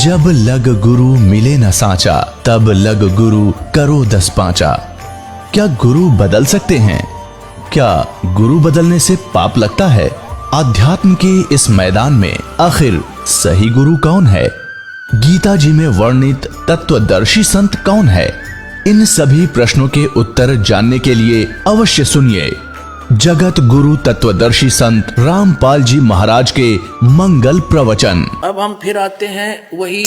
जब लग गुरु मिले न साचा, तब लग गुरु करो 10 पांचा। क्या गुरु बदल सकते हैं? क्या गुरु बदलने से पाप लगता है? अध्यात्म के इस मैदान में आखिर सही गुरु कौन है? गीता जी में वर्णित तत्वदर्शी संत कौन है? इन सभी प्रश्नों के उत्तर जानने के लिए अवश्य सुनिए जगत गुरु तत्वदर्शी संत रामपाल जी महाराज के मंगल प्रवचन। अब हम फिर आते हैं वही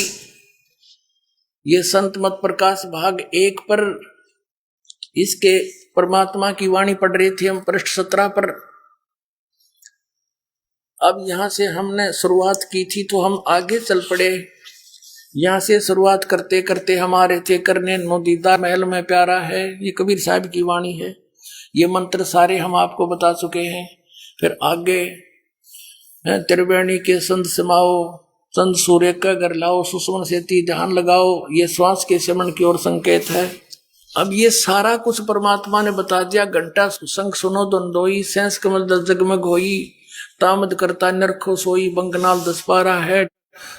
ये संत मत प्रकाश भाग 1 पर। इसके परमात्मा की वाणी पढ़ रही थी हम पृष्ठ 17 पर। अब यहां से हमने शुरुआत की थी तो हम आगे चल पड़े। यहां से शुरुआत करते करते हमारे थे करने नोदीदा महल में प्यारा है, ये कबीर साहब की वाणी है। ये मंत्र सारे हम आपको बता चुके हैं। फिर आगे त्रिवेणी के संत समाओ, संत सूर्य का घर लाओ, सुषमन सेती ध्यान लगाओ, ये श्वास के सिमरण की ओर संकेत है। अब ये सारा कुछ परमात्मा ने बता दिया। घंटा संग सुनो द्वंदोई, सेंस कमल दस जगमग होई, तामद करता नरखो सोई, बंगनाल 10 पारा है।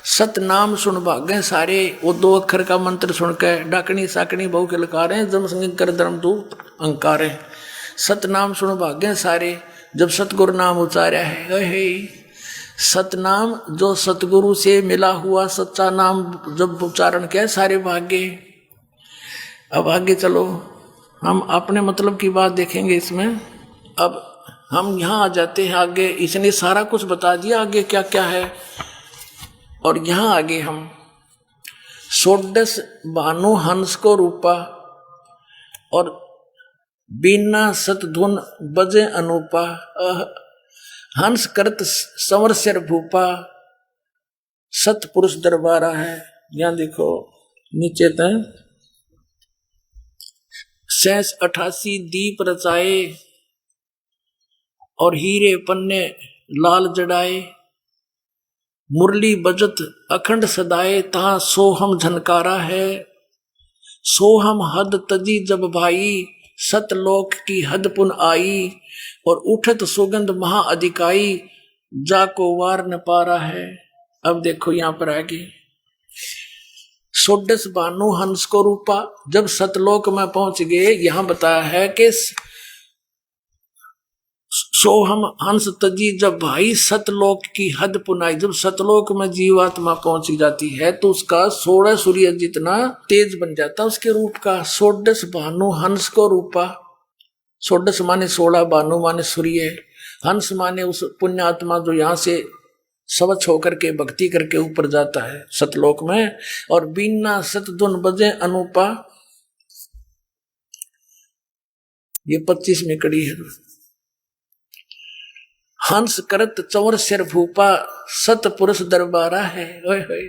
सत नाम सुन भागे सारे, वो 2 अक्षर का मंत्र सुनकर डाकनी साकनी बहु के लकारे, जम संग कर धर्म दूत अंकारे। सतनाम सुन भाग्य सारे, जब सतगुरु नाम उचारा है। सतनाम जो सतगुरु से मिला हुआ सच्चा नाम जब उच्चारण किया सारे भाग्य। अब आगे चलो, हम अपने मतलब की बात देखेंगे इसमें। अब हम यहाँ आ जाते हैं आगे। इसने सारा कुछ बता दिया आगे क्या क्या है। और यहाँ आगे हम षोडश भानु हंस को रूपा और बीना सतधुन बजे अनुपा, हंस करत संवर सिर भूपा, सतपुरुष दरबारा है। यहां देखो नीचे तय 88 दीप रचाए और हीरे पन्ने लाल जड़ाए, मुरली बजत अखंड सदाए, तहां सोहम झनकारा है। सोहम हद तजी जब भाई, सतलोक की हद पुन आई, और उठत सुगंध महा अधिकाई, जाको वार न पारा है। अब देखो यहां पर आगे षोडश भानु हंस को रूपा, जब सतलोक में पहुंच गए। यहां बताया है कि सोहम हंस तजी जब भाई, सतलोक की हद पुनाई। जब सतलोक में जीवात्मा पहुंची जाती है तो उसका 16 सूर्य जितना तेज बन जाता उसके रूप का। षोडश भानु हंस को रूपा, षोडश माने 16, भानु माने सूर्य, हंस माने उस पुण्यात्मा जो यहाँ से स्वच्छ होकर के भक्ति करके ऊपर जाता है सतलोक में। और बीना सतधुन बजे अनुपा, ये 25 में कड़ी है। हंस करत चौर सिर भूपा, सतपुरुष दरबारा है। ओए होए।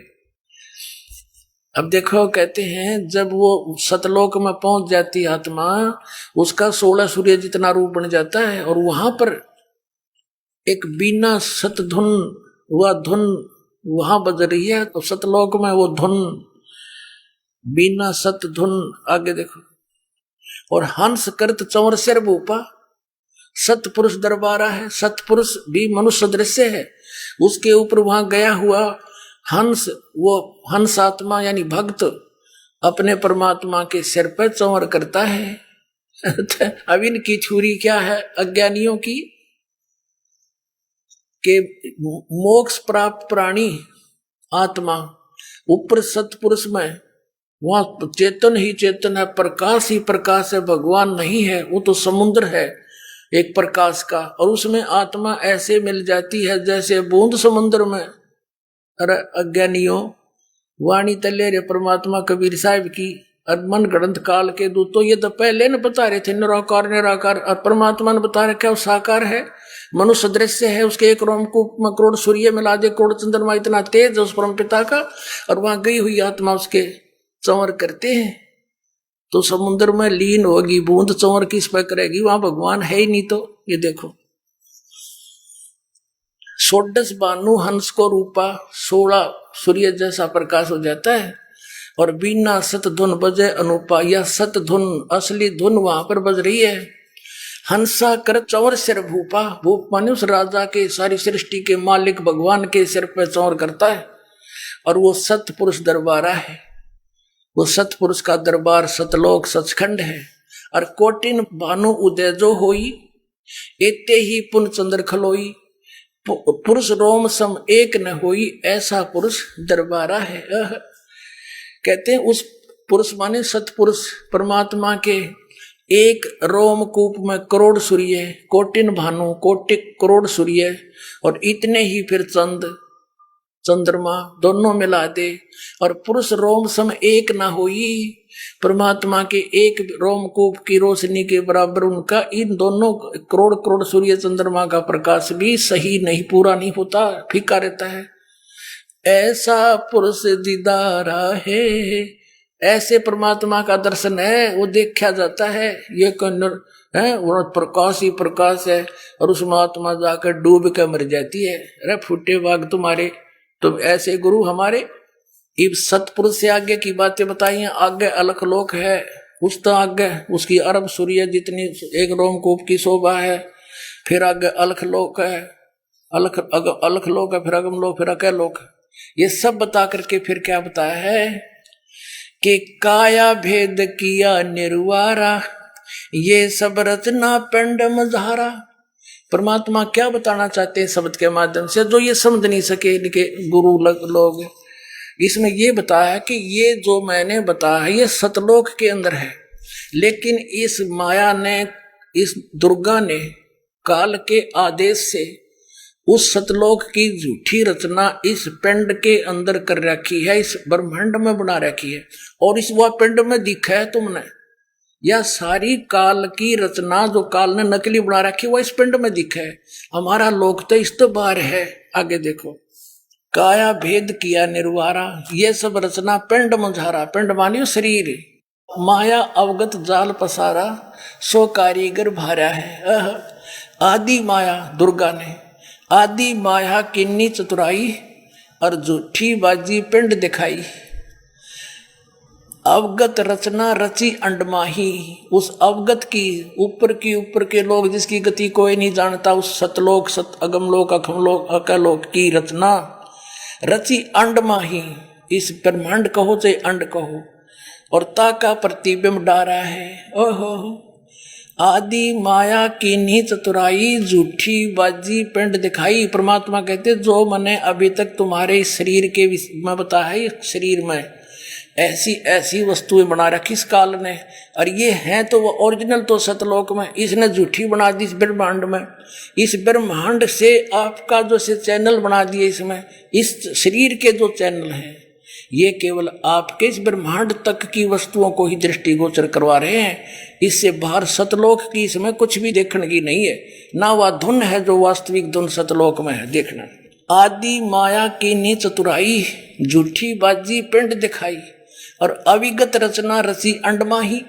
अब देखो कहते हैं जब वो सतलोक में पहुंच जाती आत्मा, उसका 16 सूर्य जितना रूप बन जाता है। और वहां पर एक बीना सतधुन, वह धुन वहां बज रही है। तो सतलोक में वो धुन बीना सतधुन। आगे देखो, और हंस करत चौर सिर भूपा, सतपुरुष दरबारा है। सतपुरुष भी मनुष्य दृश्य है, उसके ऊपर वहां गया हुआ हंस, वो हंस आत्मा यानी भक्त अपने परमात्मा के सिर पर चौर करता है। अब इनकी छुरी क्या है अज्ञानियों की, के मोक्ष प्राप्त प्राणी आत्मा ऊपर सतपुरुष में, वहां चेतन ही चेतन है, प्रकाश ही प्रकाश है, भगवान नहीं है। वो तो समुद्र है एक प्रकाश का, और उसमें आत्मा ऐसे मिल जाती है जैसे बूंद समुद्र में। अरे अज्ञानियों, वाणी तले रे परमात्मा कबीर साहब की, मन ग्रंथ काल के दूत तो ये तो पहले न बता रहे थे निराकार निराकार, और परमात्मा ने बता रखा वो साकार है, मनुष्य दृश्य है। उसके एक रोमकूप में करोड़ सूर्य मिला दे, करोड़ चंद्रमा, इतना तेज उस परम पिता का। और वहां गई हुई आत्मा उसके चंवर करते हैं तो समुद्र में लीन होगी, बूंद चौर किस पर करेगी, वहां भगवान है ही नहीं। तो ये देखो षोडश भानु हंस को रूपा, 16 सूर्य जैसा प्रकाश हो जाता है। और बीना सतधुन बजे अनुपा, या सतधुन असली धुन वहां पर बज रही है। हंसा कर चौर सिर भूपा, भूप माने उस राजा के, सारी सृष्टि के मालिक भगवान के सिर पर चौर करता है। और वो सतपुरुष दरबारा है। वो सतपुरुष का दरबार सतलोक सचखंड है। और कोटिन भानु उदय जो होई, एते ही पुन चंद्र खलोई, पुरुष रोम सम एक न होई, ऐसा पुरुष दरबारा है। कहते हैं उस पुरुष माने सतपुरुष परमात्मा के एक रोमकूप में करोड़ सूर्य, कोटिन भानु कोटि करोड़ सूर्य, और इतने ही फिर चंद्रमा दोनों मिला दे, और पुरुष रोम सम एक ना होई, परमात्मा के एक रोमकूप की रोशनी के बराबर उनका इन दोनों करोड़ करोड़ सूर्य चंद्रमा का प्रकाश भी सही नहीं, पूरा नहीं होता, फीका रहता है। ऐसा पुरुष दीदारा है, ऐसे परमात्मा का दर्शन है, वो देखा जाता है। ये कन्नड़ है, वो प्रकाश ही प्रकाश है, और उसमें आत्मा जाकर डूब कर मर जाती है। अरे फूटे बाग तुम्हारे, तो ऐसे गुरु हमारे। इब सतपुरुष से आगे की बातें बताई हैं। आगे अलख लोक है, उस तो आगे उसकी अरब सूर्य जितनी एक रोमकूप की शोभा है। फिर आगे अलख लोक है, अलख लोक है, फिर अगम लोक, फिर अकय लोक। ये सब बता करके फिर क्या बताया है कि काया भेद किया निर्वारा, ये सब रचना पिंड मझारा। परमात्मा क्या बताना चाहते हैं शब्द के माध्यम से, जो ये समझ नहीं सके इनके गुरु लोग। इसमें ये बताया कि ये जो मैंने बताया है ये सतलोक के अंदर है, लेकिन इस माया ने, इस दुर्गा ने काल के आदेश से उस सतलोक की झूठी रचना इस पिंड के अंदर कर रखी है, इस ब्रह्मांड में बना रखी है। और इस वह पिंड में दिखा है तुमने, यह सारी काल की रचना जो काल ने नकली बना रखी वह इस पिंड में दिखा है। हमारा लोक तो इस तो बाहर है। आगे देखो, काया भेद किया निर्वारा, ये सब रचना पिंड मुझारा, पिंड मानियो शरीर, माया अवगत जाल पसारा, सो कारीगर भारा है। आदि माया दुर्गा ने आदि माया किन्नी चतुराई, और झूठी बाजी पिंड दिखाई। अवगत रचना रची अंडमाही, उस अवगत की ऊपर के लोग जिसकी गति कोई नहीं जानता, उस सतलोक सत अगमलोक अखमलोक अकलोक की रचना रची अंडमाही। इस ब्रह्मांड कहो चाहे अंड कहो, और ताका प्रतिबिंब डारा है। ओहो, आदि माया की नी चतुराई, झूठी बाजी पिंड दिखाई। परमात्मा कहते जो मैंने अभी तक तुम्हारे शरीर के में बताया है, शरीर में ऐसी ऐसी वस्तुएं बना रखी इस काल ने, और ये हैं तो वो ओरिजिनल तो सतलोक में, इसने झूठी बना दी इस ब्रह्मांड में। इस ब्रह्मांड से आपका जो से चैनल बना दिए, इसमें इस शरीर के जो चैनल हैं ये केवल आपके इस ब्रह्मांड तक की वस्तुओं को ही दृष्टिगोचर करवा रहे हैं। इससे बाहर सतलोक की इसमें कुछ भी देखने की नहीं है, ना वह धुन है जो वास्तविक धुन सतलोक में है देखना। आदि माया की नी चतुराई, झूठी बाजी पिंड दिखाई, और अविगत रचना रची अंडमाही।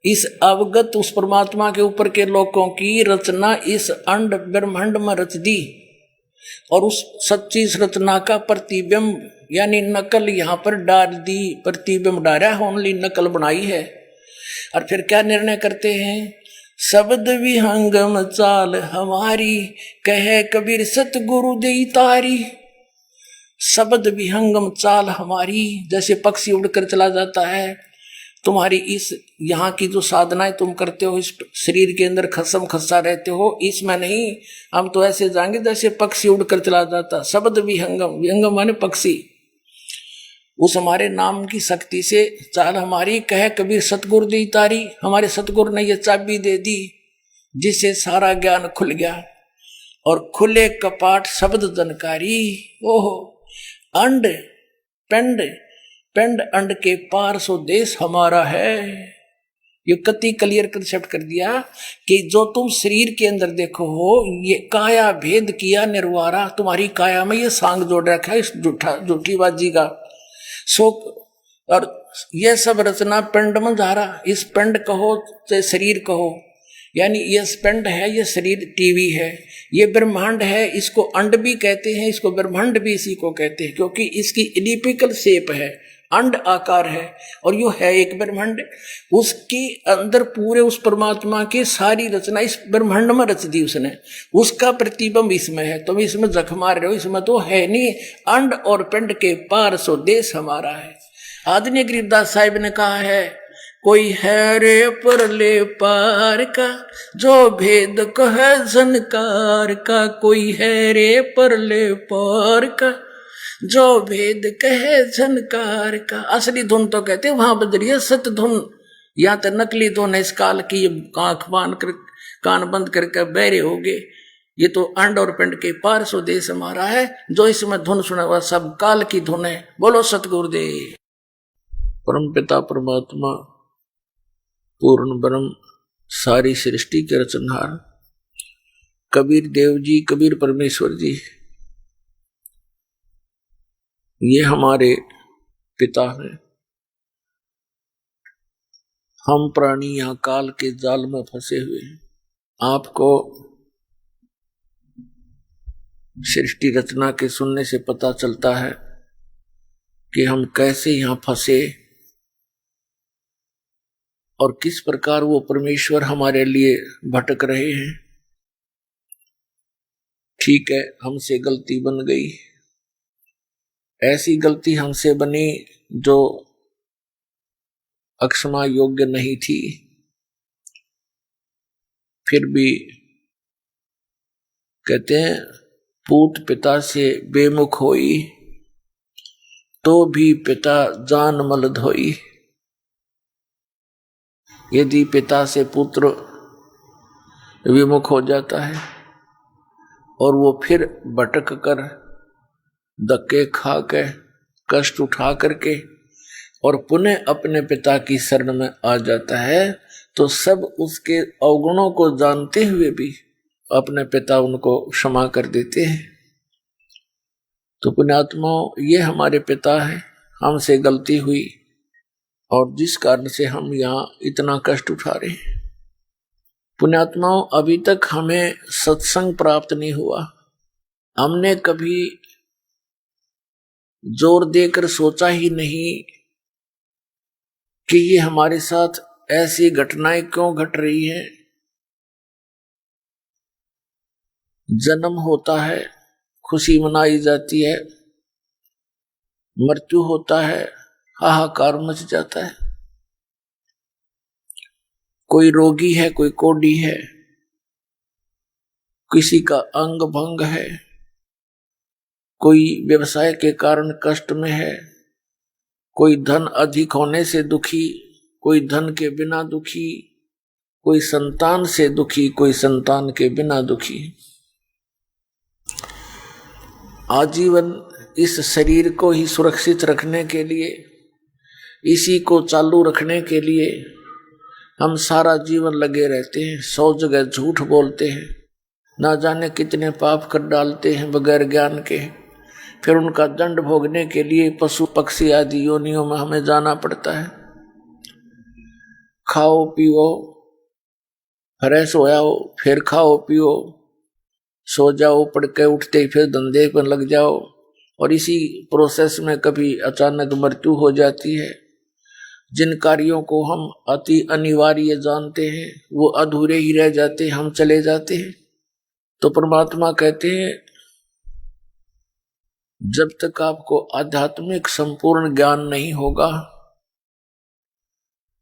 इस अवगत उस परमात्मा के ऊपर के लोगों की रचना इस अंड ब्रह्मांड में रच दी, और उस सच्ची रचना का प्रतिबिंब यानी नकल यहाँ पर डाल दी, प्रतिबिंब डाला है, ओनली नकल बनाई है। और फिर क्या निर्णय करते हैं, शब्द विहंगम चाल हमारी, कहे कबीर सतगुरु देई तारी। शब्द विहंगम चाल हमारी, जैसे पक्षी उड़कर चला जाता है, तुम्हारी इस यहाँ की जो साधनाएं तुम करते हो, इस शरीर के अंदर खसम खसा रहते हो, इसमें नहीं, हम तो ऐसे जाएंगे जैसे पक्षी उड़कर चला जाता। शब्द विहंगम, विहंगम माने पक्षी, उस हमारे नाम की शक्ति से चाल हमारी, कहे कबीर सतगुरु दी तारी। हमारे सतगुरु ने ये चाबी दे दी जिससे सारा ज्ञान खुल गया, और खुले कपाट शब्द जनकारी। ओहो, अंड पिंड, पिंड अंड के पार सो देश हमारा है। ये कति क्लियर कंसेप्ट कर दिया कि जो तुम शरीर के अंदर देखो हो, ये काया भेद किया निर्वारा, तुम्हारी काया में ये सांग जोड़ रखा है इस झूठी बाजी का। सो और ये सब रचना पिंड में धारा, इस पिंड कहो चाहे शरीर कहो, यानी ये पिंड है, ये शरीर टीवी है, ये ब्रह्मांड है, इसको अंड भी कहते हैं, इसको ब्रह्मांड भी इसी को कहते हैं, क्योंकि इसकी इलिप्टिकल शेप है। अंड आकार है और यो है एक ब्रह्मांड। उसके अंदर पूरे उस परमात्मा की सारी रचना इस ब्रह्मांड में रच दी उसने, उसका प्रतिबिंब इसमें है। तुम इसमें जख मार रहे हो, इसमें तो है नहीं। अंड और पिंड के पार सो देश हमारा है। आदरणीय गरीबदास साहिब ने कहा है, कोई है रे परले पार का जो भेद कहे झनकार का, कोई है रे परले पार का जो भेद कहे झनकार का। असली धुन तो कहते वहां बज रही है सत धुन, या तो नकली धुन है इस काल की, आंख बांध कर कान बंद करके बहरे हो गए। ये तो अंड और पिंड के पार सो देश हमारा है, जो इसमें धुन सुना हुआ सब काल की धुन है। बोलो सतगुरुदेव। परम पिता परमात्मा पूर्ण ब्रह्म सारी सृष्टि के रचनहार कबीर देव जी, कबीर परमेश्वर जी, ये हमारे पिता हैं। हम प्राणी यहाँ काल के जाल में फंसे हुए हैं। आपको सृष्टि रचना के सुनने से पता चलता है कि हम कैसे यहाँ फंसे और किस प्रकार वो परमेश्वर हमारे लिए भटक रहे हैं। ठीक है, हमसे गलती बन गई, ऐसी गलती हमसे बनी जो अक्षमा योग्य नहीं थी, फिर भी कहते हैं पूत पिता से बेमुख होई तो भी पिता जान मल धोई। यदि पिता से पुत्र विमुख हो जाता है और वो फिर भटक कर धक्के खा के कष्ट उठा करके और पुनः अपने पिता की शरण में आ जाता है, तो सब उसके अवगुणों को जानते हुए भी अपने पिता उनको क्षमा कर देते हैं। तो पुण्यात्माओं, ये हमारे पिता है, हमसे गलती हुई और जिस कारण से हम यहाँ इतना कष्ट उठा रहे हैं। पुण्यात्माओं, अभी तक हमें सत्संग प्राप्त नहीं हुआ। हमने कभी जोर देकर सोचा ही नहीं कि ये हमारे साथ ऐसी घटनाएं क्यों घट रही हैं। जन्म होता है, खुशी मनाई जाती है, मृत्यु होता है, हाहाकार मच जाता है। कोई रोगी है, कोई कोढ़ी है, किसी का अंग भंग है, कोई व्यवसाय के कारण कष्ट में है, कोई धन अधिक होने से दुखी, कोई धन के बिना दुखी, कोई संतान से दुखी, कोई संतान के बिना दुखी। आजीवन इस शरीर को ही सुरक्षित रखने के लिए, इसी को चालू रखने के लिए हम सारा जीवन लगे रहते हैं। 100 जगह झूठ बोलते हैं, ना जाने कितने पाप कर डालते हैं बगैर ज्ञान के। फिर उनका दंड भोगने के लिए पशु पक्षी आदि योनियों में हमें जाना पड़ता है। खाओ पियो, फ्रेश हो जाओ, फिर खाओ पियो, सो जाओ, पढ़ के उठते फिर धंधे पर लग जाओ, और इसी प्रोसेस में कभी अचानक मृत्यु हो जाती है। जिन कार्यों को हम अति अनिवार्य जानते हैं वो अधूरे ही रह जाते, हम चले जाते हैं। तो परमात्मा कहते हैं, जब तक आपको आध्यात्मिक संपूर्ण ज्ञान नहीं होगा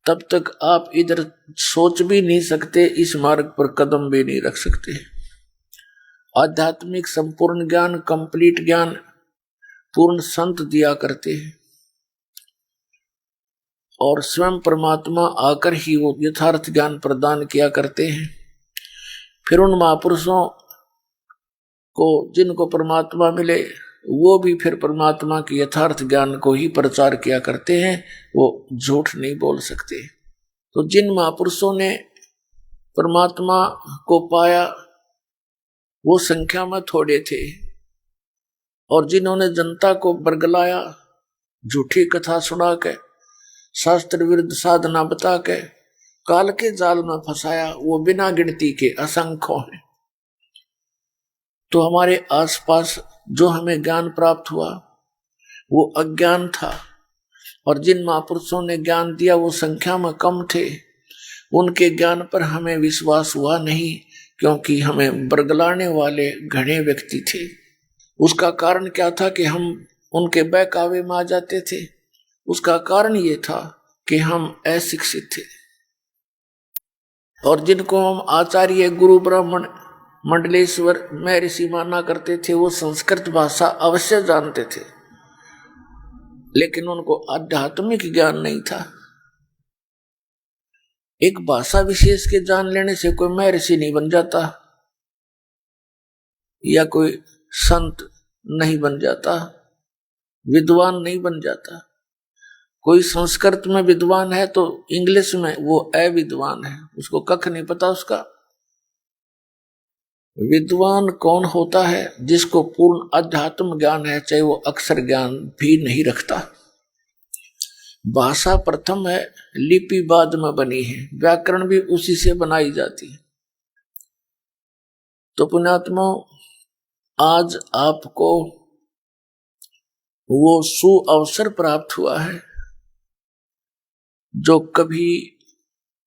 तब तक आप इधर सोच भी नहीं सकते, इस मार्ग पर कदम भी नहीं रख सकते। आध्यात्मिक संपूर्ण ज्ञान, कंप्लीट ज्ञान पूर्ण संत दिया करते हैं और स्वयं परमात्मा आकर ही वो यथार्थ ज्ञान प्रदान किया करते हैं। फिर उन महापुरुषों को जिनको परमात्मा मिले वो भी फिर परमात्मा के यथार्थ ज्ञान को ही प्रचार किया करते हैं, वो झूठ नहीं बोल सकते। तो जिन महापुरुषों ने परमात्मा को पाया वो संख्या में थोड़े थे, और जिन्होंने जनता को बरगलाया, झूठी कथा सुना के, शास्त्र विरुद्ध साधना बता के काल के जाल में फंसाया, वो बिना गिनती के असंख्य हैं। तो हमारे आसपास जो हमें ज्ञान प्राप्त हुआ वो अज्ञान था, और जिन महापुरुषों ने ज्ञान दिया वो संख्या में कम थे। उनके ज्ञान पर हमें विश्वास हुआ नहीं, क्योंकि हमें बरगलाने वाले घने व्यक्ति थे। उसका कारण क्या था कि हम उनके बहकावे में आ जाते थे। उसका कारण ये था कि हम अशिक्षित थे, और जिनको हम आचार्य, गुरु, ब्राह्मण, मंडलेश्वर, महर्षि माना करते थे, वो संस्कृत भाषा अवश्य जानते थे, लेकिन उनको आध्यात्मिक ज्ञान नहीं था। एक भाषा विशेष के जान लेने से कोई महर्षि नहीं बन जाता या कोई संत नहीं बन जाता, विद्वान नहीं बन जाता। कोई संस्कृत में विद्वान है तो इंग्लिश में वो अविद्वान है, उसको कख नहीं पता उसका। विद्वान कौन होता है? जिसको पूर्ण अध्यात्म ज्ञान है, चाहे वो अक्षर ज्ञान भी नहीं रखता। भाषा प्रथम है, लिपि बाद में बनी है, व्याकरण भी उसी से बनाई जाती है। तो पुण्यात्मा, आज आपको वो सुअवसर प्राप्त हुआ है जो कभी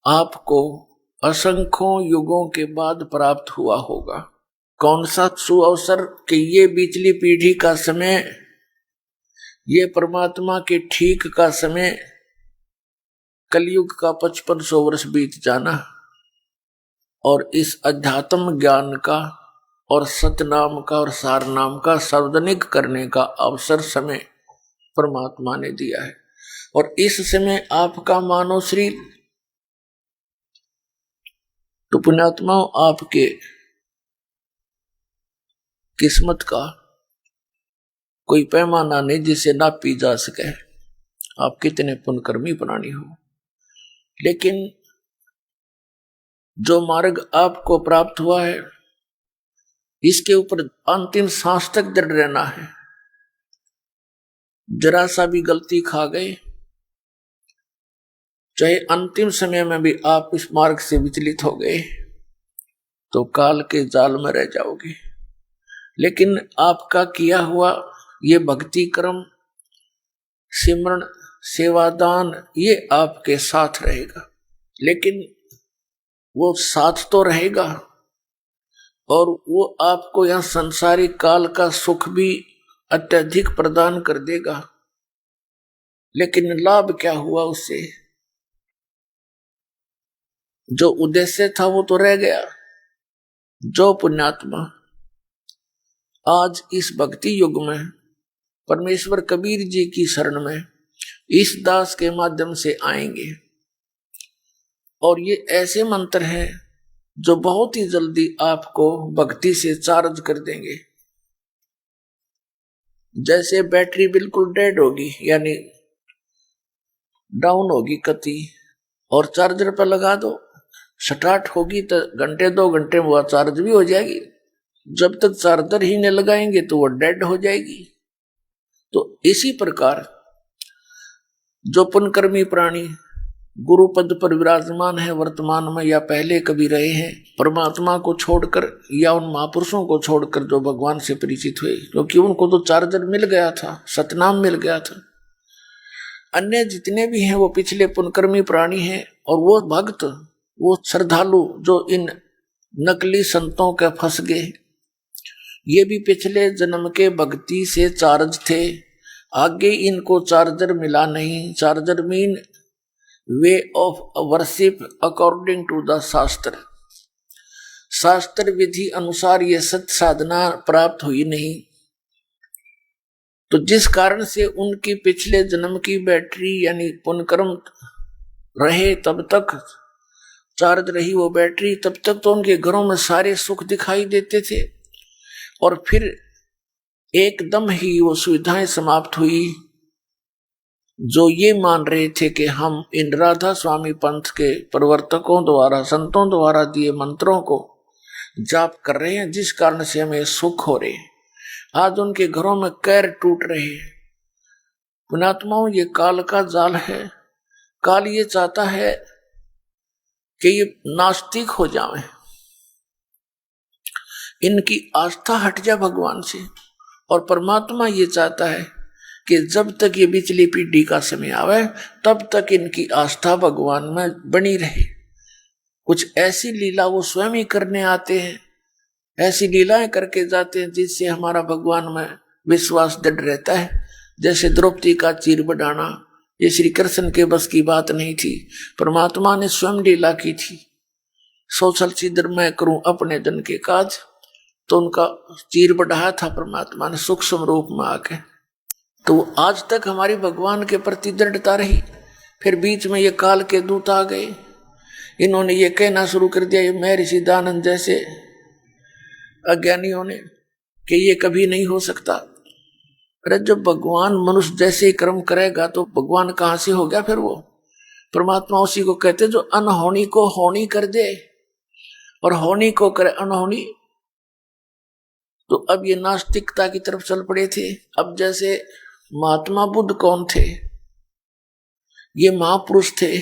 आपको असंख्यों युगों के बाद प्राप्त हुआ होगा। कौन सा सुअवसर? कि ये बिचली पीढ़ी का समय, ये परमात्मा के ठीक का समय, कलयुग का 5500 वर्ष बीत जाना, और इस अध्यात्म ज्ञान का और सतनाम का और सार नाम का सार्वजनिक करने का अवसर समय परमात्मा ने दिया है। और इस समय आपका मानव शरीर, तो पुण्यात्माओं, आपके किस्मत का कोई पैमाना नहीं जिसे नापी जा सके, आप कितने पुण्यकर्मी प्राणी हो। लेकिन जो मार्ग आपको प्राप्त हुआ है, इसके ऊपर अंतिम सांस तक दृढ़ रहना है। जरा सा भी गलती खा गए, चाहे अंतिम समय में भी आप इस मार्ग से विचलित हो गए, तो काल के जाल में रह जाओगे। लेकिन आपका किया हुआ ये भक्ति कर्म, सिमरण, सेवादान, ये आपके साथ रहेगा। लेकिन वो साथ तो रहेगा, और वो आपको यहां संसारिक काल का सुख भी अत्यधिक प्रदान कर देगा। लेकिन लाभ क्या हुआ उससे? जो उद्देश्य था वो तो रह गया। जो पुण्यात्मा आज इस भक्ति युग में परमेश्वर कबीर जी की शरण में इस दास के माध्यम से आएंगे, और ये ऐसे मंत्र हैं जो बहुत ही जल्दी आपको भक्ति से चार्ज कर देंगे। जैसे बैटरी बिल्कुल डेड होगी, यानी डाउन होगी कति, और चार्जर पर लगा दो, स्टार्ट होगी तो घंटे 2 घंटे में वह चार्ज भी हो जाएगी। जब तक चार्जर ही नहीं लगाएंगे तो वह डेड हो जाएगी। तो इसी प्रकार जो पुण्यकर्मी प्राणी गुरु पद पर विराजमान है, वर्तमान में या पहले कभी रहे हैं, परमात्मा को छोड़कर या उन महापुरुषों को छोड़कर जो भगवान से परिचित हुए, क्योंकि उनको तो चार्जर मिल गया था, सतनाम मिल गया था। अन्य जितने भी हैं वो पिछले पुण्यकर्मी प्राणी हैं, और वो भक्त, वो श्रद्धालु जो इन नकली संतों के फंस गए, ये भी पिछले जन्म के भक्ति से चार्ज थे। आगे इनको चार्जर मिला नहीं। Charger mean way of worship according to the shastra. शास्त्र विधि अनुसार ये सत्य साधना प्राप्त हुई नहीं, तो जिस कारण से उनकी पिछले जन्म की बैटरी यानी पुण्यकर्म रहे, तब तक चार्ज रही वो बैटरी, तब तक तो उनके घरों में सारे सुख दिखाई देते थे। और फिर एकदम ही वो सुविधाएं समाप्त हुई। जो ये मान रहे थे कि हम इन राधा स्वामी पंथ के प्रवर्तकों द्वारा, संतों द्वारा दिए मंत्रों को जाप कर रहे हैं, जिस कारण से हमें सुख हो रहे हैं, आज उनके घरों में कैर टूट रहे हैं। पुण्यात्माओं, ये काल का जाल है। काल ये चाहता है कि ये नास्तिक हो जाएं, इनकी आस्था हट जाए भगवान से। और परमात्मा ये चाहता है कि जब तक ये पिछली पीढ़ी का समय आवे तब तक इनकी आस्था भगवान में बनी रहे। कुछ ऐसी लीला वो स्वयं ही करने आते हैं, ऐसी लीलाएं करके जाते हैं जिससे हमारा भगवान में विश्वास दृढ़ रहता है। जैसे द्रौपदी का चीर बढ़ाना, ये श्री कृष्ण के बस की बात नहीं थी, परमात्मा ने स्वयं लीला की थी। सोचल छिद्र मैं करूं अपने जन के काज, तो उनका चीर बढ़ाया था परमात्मा ने सूक्ष्म रूप में आके। तो आज तक हमारी भगवान के प्रति दृढ़ता रही। फिर बीच में ये काल के दूत आ गए, इन्होंने ये कहना शुरू कर दिया, ये महर्षि दानंद जैसे अज्ञानियों ने, कि ये कभी नहीं हो सकता। अरे जब भगवान मनुष्य जैसे ही कर्म करेगा तो भगवान कहां से हो गया? फिर वो परमात्मा उसी को कहते जो अनहोनी को होनी कर दे और होनी को करे अनहोनी। तो अब ये नास्तिकता की तरफ चल पड़े थे। अब जैसे महात्मा बुद्ध कौन थे? ये महापुरुष थे,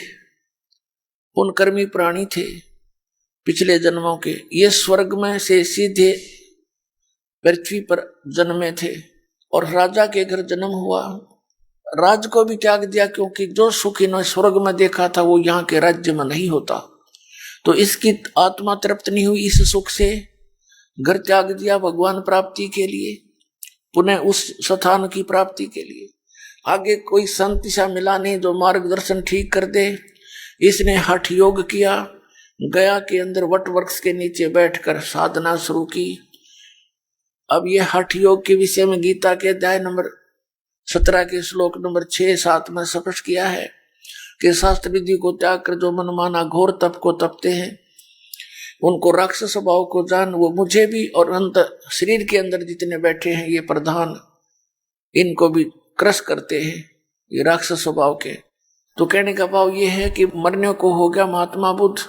पुण्यकर्मी प्राणी थे पिछले जन्मों के। ये स्वर्ग में से सीधे पृथ्वी पर जन्मे थे और राजा के घर जन्म हुआ। राज को भी त्याग दिया, क्योंकि जो सुख इन्होंने स्वर्ग में देखा था वो यहाँ के राज्य में नहीं होता। तो इसकी आत्मा तृप्त नहीं हुई इस सुख से, घर त्याग दिया भगवान प्राप्ति के लिए, पुनः उस स्थान की प्राप्ति के लिए। आगे कोई संत सा मिला नहीं जो मार्गदर्शन ठीक कर दे। इसने हठ योग किया, गया के अंदर वट वृक्ष के नीचे बैठकर साधना शुरू की। अब ये हठ योग के विषय में गीता के अध्याय नंबर 17 के श्लोक नंबर 6-7 में स्पष्ट किया है कि शास्त्र विधि को त्याग कर जो मनमाना घोर तप को तपते हैं, उनको राक्षस स्वभाव को जान, वो मुझे भी और अंत शरीर के अंदर जितने बैठे हैं ये प्रधान, इनको भी क्रश करते हैं ये राक्षस स्वभाव के। तो कहने का भाव ये है कि मरने को हो गया महात्मा बुद्ध।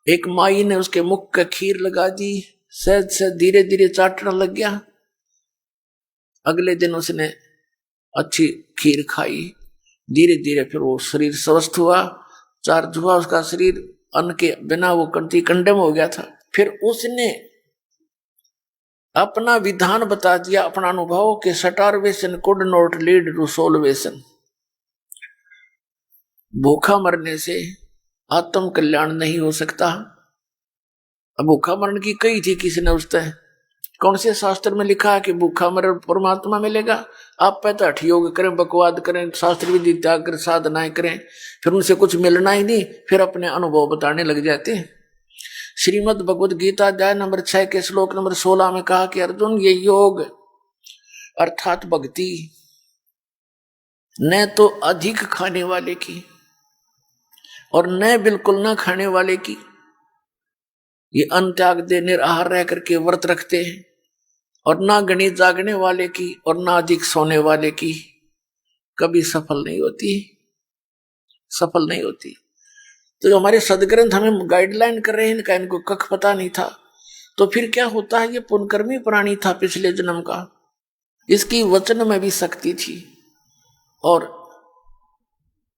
एक माई ने उसके मुख का खीर लगा दी, सहज से धीरे धीरे चाटने लग गया। अगले दिन उसने अच्छी खीर खाई, धीरे धीरे फिर वो शरीर स्वस्थ हुआ, चार्ज हुआ उसका शरीर, अन्न के बिना वो कंटी कंडम हो गया था। फिर उसने अपना विधान बता दिया, अपना अनुभव के starvation could not lead to salvation. भूखा मरने से आत्म कल्याण नहीं हो सकता। अब भूखा मरण की कही थी किसने उसने, कौन से शास्त्र में लिखा है कि भूखा मरण परमात्मा मिलेगा? आप पहले हठ योग करें, बकवाद करें, शास्त्र विधि त्याग कर साधनाएं करें, फिर उनसे कुछ मिलना ही नहीं, फिर अपने अनुभव बताने लग जाते हैं। श्रीमद् भगवद गीता अध्याय नंबर 6 के श्लोक नंबर 16 में कहा कि अर्जुन, ये योग अर्थात भक्ति न तो अधिक खाने वाले की और न बिल्कुल न खाने वाले की, ये अन्न त्याग दे निराहार रह करके व्रत रखते हैं, और ना गणित जागने वाले की और ना अधिक सोने वाले की कभी सफल नहीं होती, सफल नहीं होती। तो जो हमारे सदग्रंथ हमें गाइडलाइन कर रहे हैं, इनका इनको कख पता नहीं था। तो फिर क्या होता है, ये पुण्यकर्मी प्राणी था पिछले जन्म का, इसकी वचन में भी शक्ति थी, और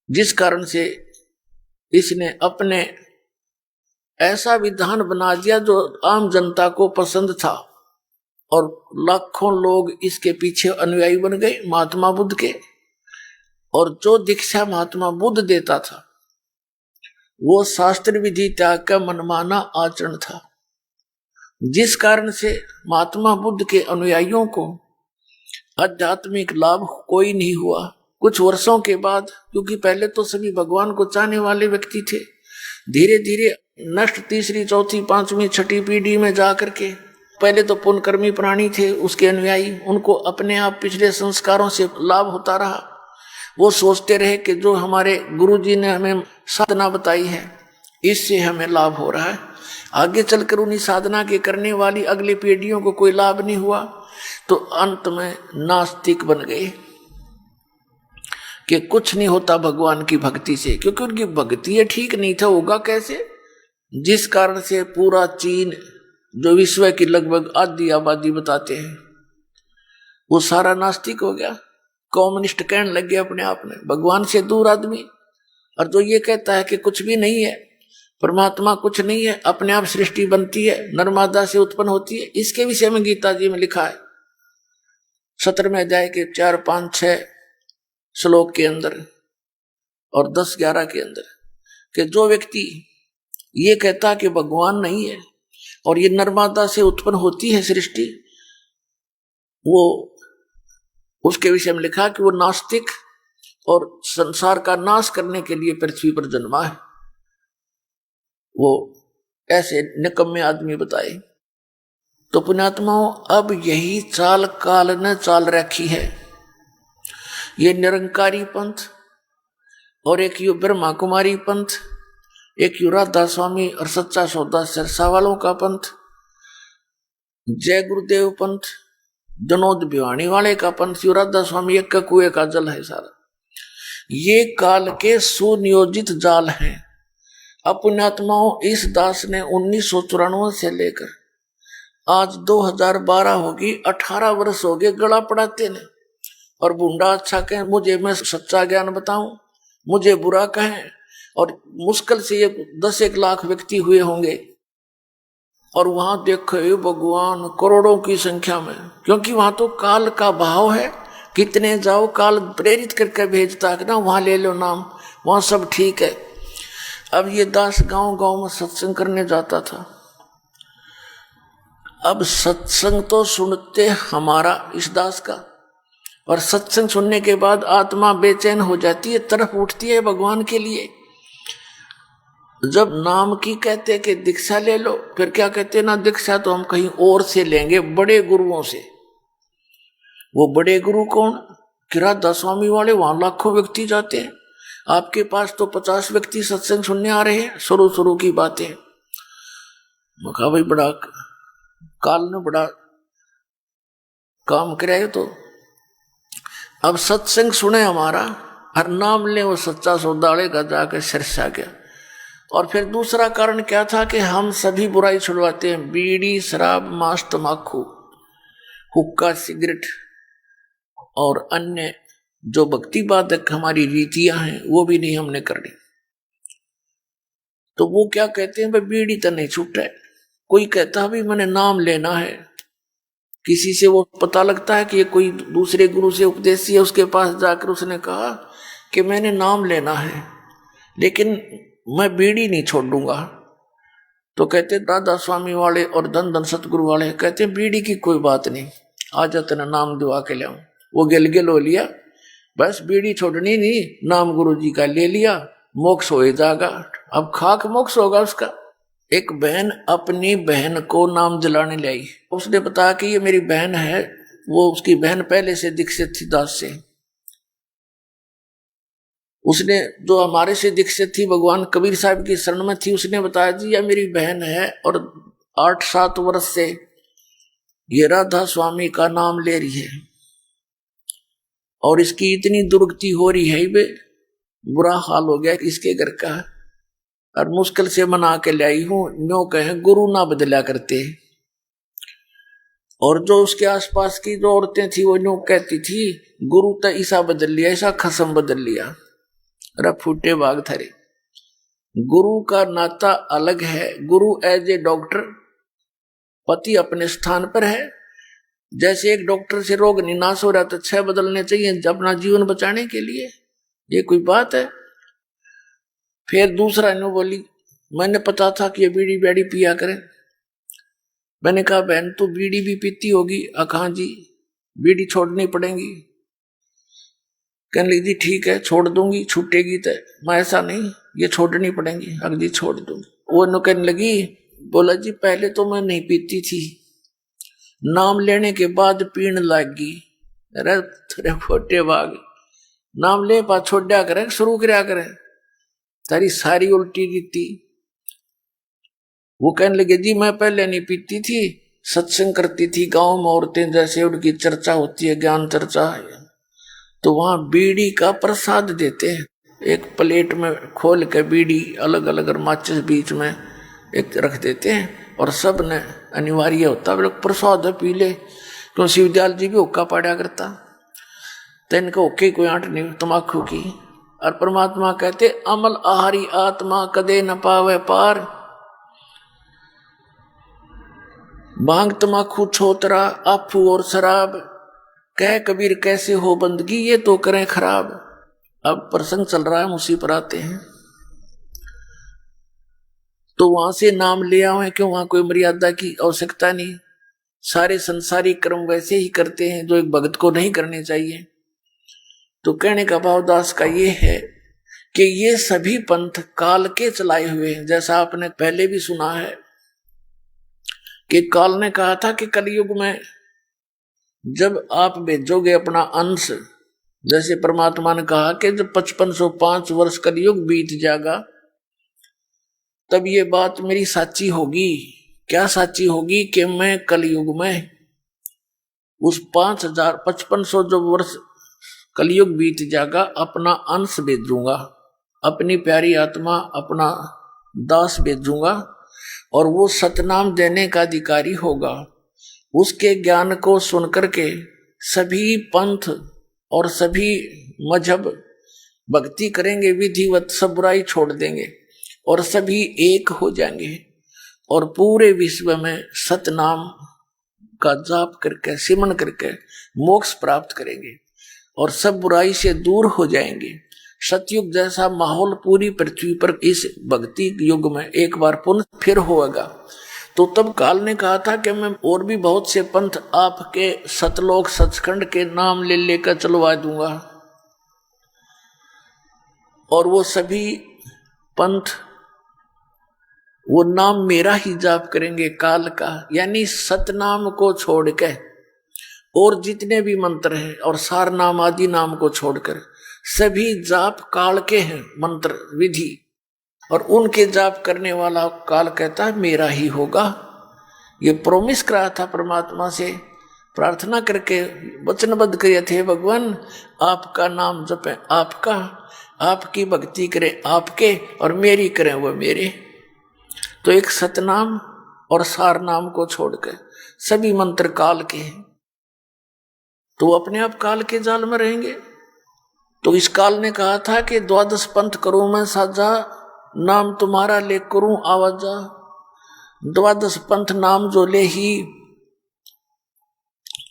जिस कारण से इसने अपने ऐसा विधान बना दिया जो आम जनता को पसंद था, और लाखों लोग इसके पीछे अनुयायी बन गए महात्मा बुद्ध के। और जो दीक्षा महात्मा बुद्ध देता था वो शास्त्र विधि त्याग का मनमाना आचरण था, जिस कारण से महात्मा बुद्ध के अनुयायियों को आध्यात्मिक लाभ कोई नहीं हुआ। कुछ वर्षों के बाद, क्योंकि पहले तो सभी भगवान को चाहने वाले व्यक्ति थे, धीरे धीरे नष्ट तीसरी चौथी पांचवी छठी पीढ़ी में जाकर के, पहले तो पुण्यकर्मी प्राणी थे उसके अनुयायी, उनको अपने आप पिछले संस्कारों से लाभ होता रहा। वो सोचते रहे कि जो हमारे गुरुजी ने हमें साधना बताई है इससे हमें लाभ हो रहा है। आगे चलकर उन्हीं साधना के करने वाली अगली पीढ़ियों को कोई लाभ नहीं हुआ, तो अंत में नास्तिक बन गए कि कुछ नहीं होता भगवान की भक्ति से, क्योंकि उनकी भक्ति ठीक नहीं था, होगा कैसे? जिस कारण से पूरा चीन, जो विश्व की लगभग आधी आबादी बताते हैं, वो सारा नास्तिक हो गया, कम्युनिस्ट कहने लग गया अपने आप में, भगवान से दूर आदमी। और जो ये कहता है कि कुछ भी नहीं है, परमात्मा कुछ नहीं है, अपने आप सृष्टि बनती है, नर्मदा से उत्पन्न होती है, इसके विषय में गीता जी में लिखा है, 17वें अध्याय के 4, 5, 6 श्लोक के अंदर और 10, 11 के अंदर कि जो व्यक्ति ये कहता कि भगवान नहीं है और ये नर्मदा से उत्पन्न होती है सृष्टि, वो उसके विषय में लिखा कि वो नास्तिक और संसार का नाश करने के लिए पृथ्वी पर जन्मा है। वो ऐसे निकम्मे आदमी बताए। तो पुण्यात्माओं, अब यही चाल काल ने चाल रखी है। ये निरंकारी पंथ और एक यू ब्रह्मा कुमारी पंथ, एक यू राधा स्वामी और सच्चा सौदा सिरसा वालों का पंथ, जय गुरुदेव पंथ, जनोद भिवानी वाले का पंथ, यू राधा स्वामी एक का कुएं का जल है सारा। ये काल के सुनियोजित जाल हैं। अब पुण्यात्माओं, इस दास ने 1994 से लेकर आज 2012 होगी, 18 वर्ष हो गए गला पड़ाते ने। और बूंदा अच्छा कहें, मुझे मैं सच्चा ज्ञान बताऊं, मुझे बुरा कहें, और मुश्किल से ये 10-1 लाख व्यक्ति हुए होंगे। और वहां देखो भगवान करोड़ों की संख्या में, क्योंकि वहां तो काल का भाव है, कितने जाओ काल प्रेरित करके भेजता है ना, वहां ले लो नाम, वहां सब ठीक है। अब ये दास गांव गांव में सत्संग करने जाता था। अब सत्संग तो सुनते हमारा इस दास का, और सत्संग सुनने के बाद आत्मा बेचैन हो जाती है, तरफ उठती है भगवान के लिए। जब नाम की कहते कि दीक्षा ले लो, फिर क्या कहते ना, दीक्षा तो हम कहीं और से लेंगे, बड़े गुरुओं से। वो बड़े गुरु कौन? राधा स्वामी वाले, वहां लाखों व्यक्ति जाते हैं, आपके पास तो 50 व्यक्ति सत्संग सुनने आ रहे हैं। शुरू की बातें, मैं कहा भाई बड़ा काल ने बड़ा काम कराए। तो अब सत्संग सुने हमारा, हर नाम ले वो सच्चा सौदाले का जाकर सिरसा गया। और फिर दूसरा कारण क्या था कि हम सभी बुराई छुड़वाते हैं, बीड़ी, शराब, मांस, तम्बाकू, हुक्का, सिगरेट और अन्य जो भक्ति बाधक हमारी रीतियां हैं वो भी नहीं हमने करनी। तो वो क्या कहते हैं, भाई बीड़ी तो नहीं छूटा है। कोई कहता भी मैंने नाम लेना है, किसी से वो पता लगता है कि ये कोई दूसरे गुरु से उपदेशी है, उसके पास जाकर उसने कहा कि मैंने नाम लेना है लेकिन मैं बीड़ी नहीं छोड़ूंगा। तो कहते राधा स्वामी वाले और धन धन सतगुरु वाले कहते बीड़ी की कोई बात नहीं, आ जा तेना नाम दिवा के लाऊं। वो गिल हो लिया, बस बीड़ी छोड़नी नहीं, नाम गुरु जी का ले लिया, मोक्ष हो जाएगा। अब खाक मोक्ष होगा उसका। एक बहन अपनी बहन को नाम दिलाने लाई, उसने बताया कि ये मेरी बहन है। वो उसकी बहन पहले से दीक्षित थी दास से। उसने जो हमारे से दीक्षित थी, भगवान कबीर साहब की शरण में थी, उसने बताया जी यह मेरी बहन है और 8-7 वर्ष से ये राधा स्वामी का नाम ले रही है और इसकी इतनी दुर्गति हो रही है, बे बुरा हाल हो गया इसके घर का, और मुश्किल से मना के लाई हूं। न्यों कहे गुरु ना बदला करते। और जो उसके आसपास की जो औरतें थी वो न्यों कहती थी गुरु तो ऐसा बदल लिया, ऐसा खसम बदल लिया। अरे फूटे बाग थरे। गुरु का नाता अलग है। गुरु एज ए डॉक्टर, पति अपने स्थान पर है। जैसे एक डॉक्टर से रोग निनाश हो रहा तो 6 बदलने चाहिए अपना जीवन बचाने के लिए, ये कोई बात है। फिर दूसरा नो बोली मैंने पता था कि ये बीड़ी बैड़ी पिया करें। मैंने कहा बहन तू बीड़ी भी पीती होगी? अखा जी बीड़ी छोड़नी पड़ेगी। कहने लगी जी ठीक है छोड़ दूंगी, छूटेगी तो। मैं ऐसा नहीं, ये छोड़नी पड़ेगी। अगली छोड़ दूंगी। वो नो कहने लगी, बोला जी पहले तो मैं नहीं पीती थी, नाम लेने के बाद पीण लागी। अरे थोड़े फोटे बाग, नाम ले पा छोड़ दिया करें, शुरू कराया करें, तारी सारी उल्टी रीति। वो कहने लगे जी मैं पहले नहीं पीती थी, सत्संग करती थी गांव में, औरतें जैसे उनकी चर्चा होती है, ज्ञान चर्चा है, तो वहां बीड़ी का प्रसाद देते हैं। एक प्लेट में खोल के बीड़ी अलग अलग और माचिस बीच में एक रख देते हैं और सब ने अनिवार्य होता है प्रसाद है पी ले। क्यों शिवदयाल जी भी हुक्का पाड़ा करता, तो इनका हुक्के कोई आंट नहीं तमाकू की। और परमात्मा कहते अमल आहारी आत्मा कदे न पावे पार। भांग तमाकू छोतरा आफू और शराब कह कबीर कैसे हो बंदगी ये तो करें खराब। अब प्रसंग चल रहा है, हम उसी पर आते हैं। तो वहां से नाम ले आए क्यों, वहां कोई मर्यादा की आवश्यकता नहीं। सारे संसारिक कर्म वैसे ही करते हैं जो एक भक्त को नहीं करने चाहिए। तो कहने का भाव दास का ये है कि ये सभी पंथ काल के चलाए हुए हैं। जैसा आपने पहले भी सुना है कि काल ने कहा था कि कलयुग में जब आप भेजोगे अपना अंश, जैसे परमात्मा ने कहा कि जब 5505 वर्ष कलयुग बीत जाएगा तब ये बात मेरी साची होगी। क्या साची होगी कि मैं कलयुग में उस 5500 जो वर्ष कलयुग बीत जाएगा अपना अंश भेजूंगा, अपनी प्यारी आत्मा, अपना दास भेजूंगा, और वो सतनाम देने का अधिकारी होगा। उसके ज्ञान को सुनकर के सभी पंथ और सभी मजहब भक्ति करेंगे विधिवत, सब बुराई छोड़ देंगे और सभी एक हो जाएंगे और पूरे विश्व में सतनाम का जाप करके सिमरन करके मोक्ष प्राप्त करेंगे और सब बुराई से दूर हो जाएंगे। सतयुग जैसा माहौल पूरी पृथ्वी पर इस भक्ति युग में एक बार पुनः फिर होगा। तो तब काल ने कहा था कि मैं और भी बहुत से पंथ आपके सतलोक सचखंड के नाम ले लेकर चलवा दूंगा, और वो सभी पंथ वो नाम मेरा ही जाप करेंगे काल का, यानी सतनाम को छोड़ के और जितने भी मंत्र हैं और सार नाम आदि नाम को छोड़कर सभी जाप काल के हैं मंत्र विधि, और उनके जाप करने वाला काल कहता है मेरा ही होगा। ये प्रोमिस करा था परमात्मा से, प्रार्थना करके वचनबद्ध किए थे, भगवान आपका नाम जपें आपका, आपकी भक्ति करें आपके और मेरी करें वो मेरे। तो एक सतनाम और सार नाम को छोड़कर सभी मंत्र काल के हैं, तो अपने आप काल के जाल में रहेंगे। तो इस काल ने कहा था कि 12 पंथ करूं मैं साजा, नाम तुम्हारा ले करूं आवाजा। 12 पंथ नाम जो ले ही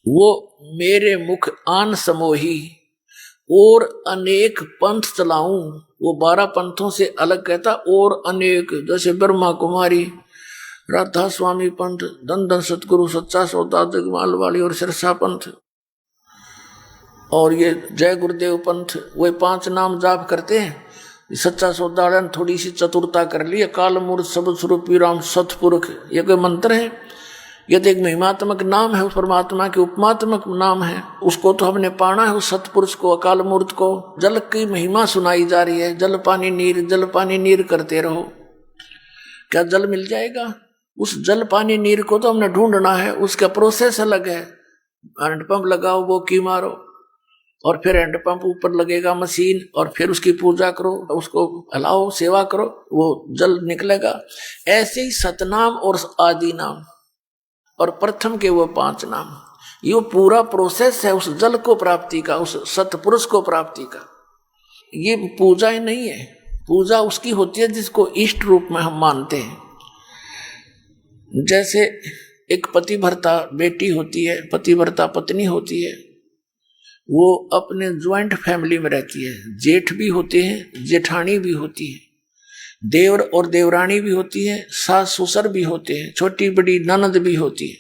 वो मेरे मुख आन समोही, और अनेक पंथ चलाऊं। वो 12 पंथों से अलग कहता और अनेक, जैसे ब्रह्मा कुमारी, राधा स्वामी पंथ, दंदन सतगुरु, सच्चा सौदा, जगमाल वाली और सिरसा पंथ, और ये जय गुरुदेव पंथ, वे 5 नाम जाप करते हैं। सच्चा सौदाड़न थोड़ी सी चतुरता कर ली, काल मूर्त सब स्वरूपी राम सतपुरुष, ये कोई मंत्र है? ये तो एक महिमात्मक नाम है, उस परमात्मा के उपमात्मक नाम है, उसको तो हमने पाना है, उस सतपुरुष को, अकाल मूर्त को। जल की महिमा सुनाई जा रही है, जल पानी नीर, जल पानी नीर करते रहो। क्या जल मिल जाएगा? उस जल पानी नीर को तो हमने ढूंढना है, उसका प्रोसेस अलग है। हैंडपंप लगाओ, वो की मारो, और फिर हैंडपंप ऊपर लगेगा मशीन, और फिर उसकी पूजा करो, उसको हलाओ, सेवा करो, वो जल निकलेगा। ऐसे ही सतनाम और आदि नाम और प्रथम के वो 5 नाम, ये पूरा प्रोसेस है उस जल को प्राप्ति का, उस सतपुरुष को प्राप्ति का। ये पूजा ही नहीं है, पूजा उसकी होती है जिसको इष्ट रूप में हम मानते हैं। जैसे एक पतिव्रता बेटी होती है, पतिव्रता पत्नी होती है, वो अपने ज्वाइंट फैमिली में रहती है, जेठ भी होते हैं, जेठानी भी होती है, देवर और देवरानी भी होती है, सास ससुर भी होते हैं, छोटी बड़ी ननद भी होती है,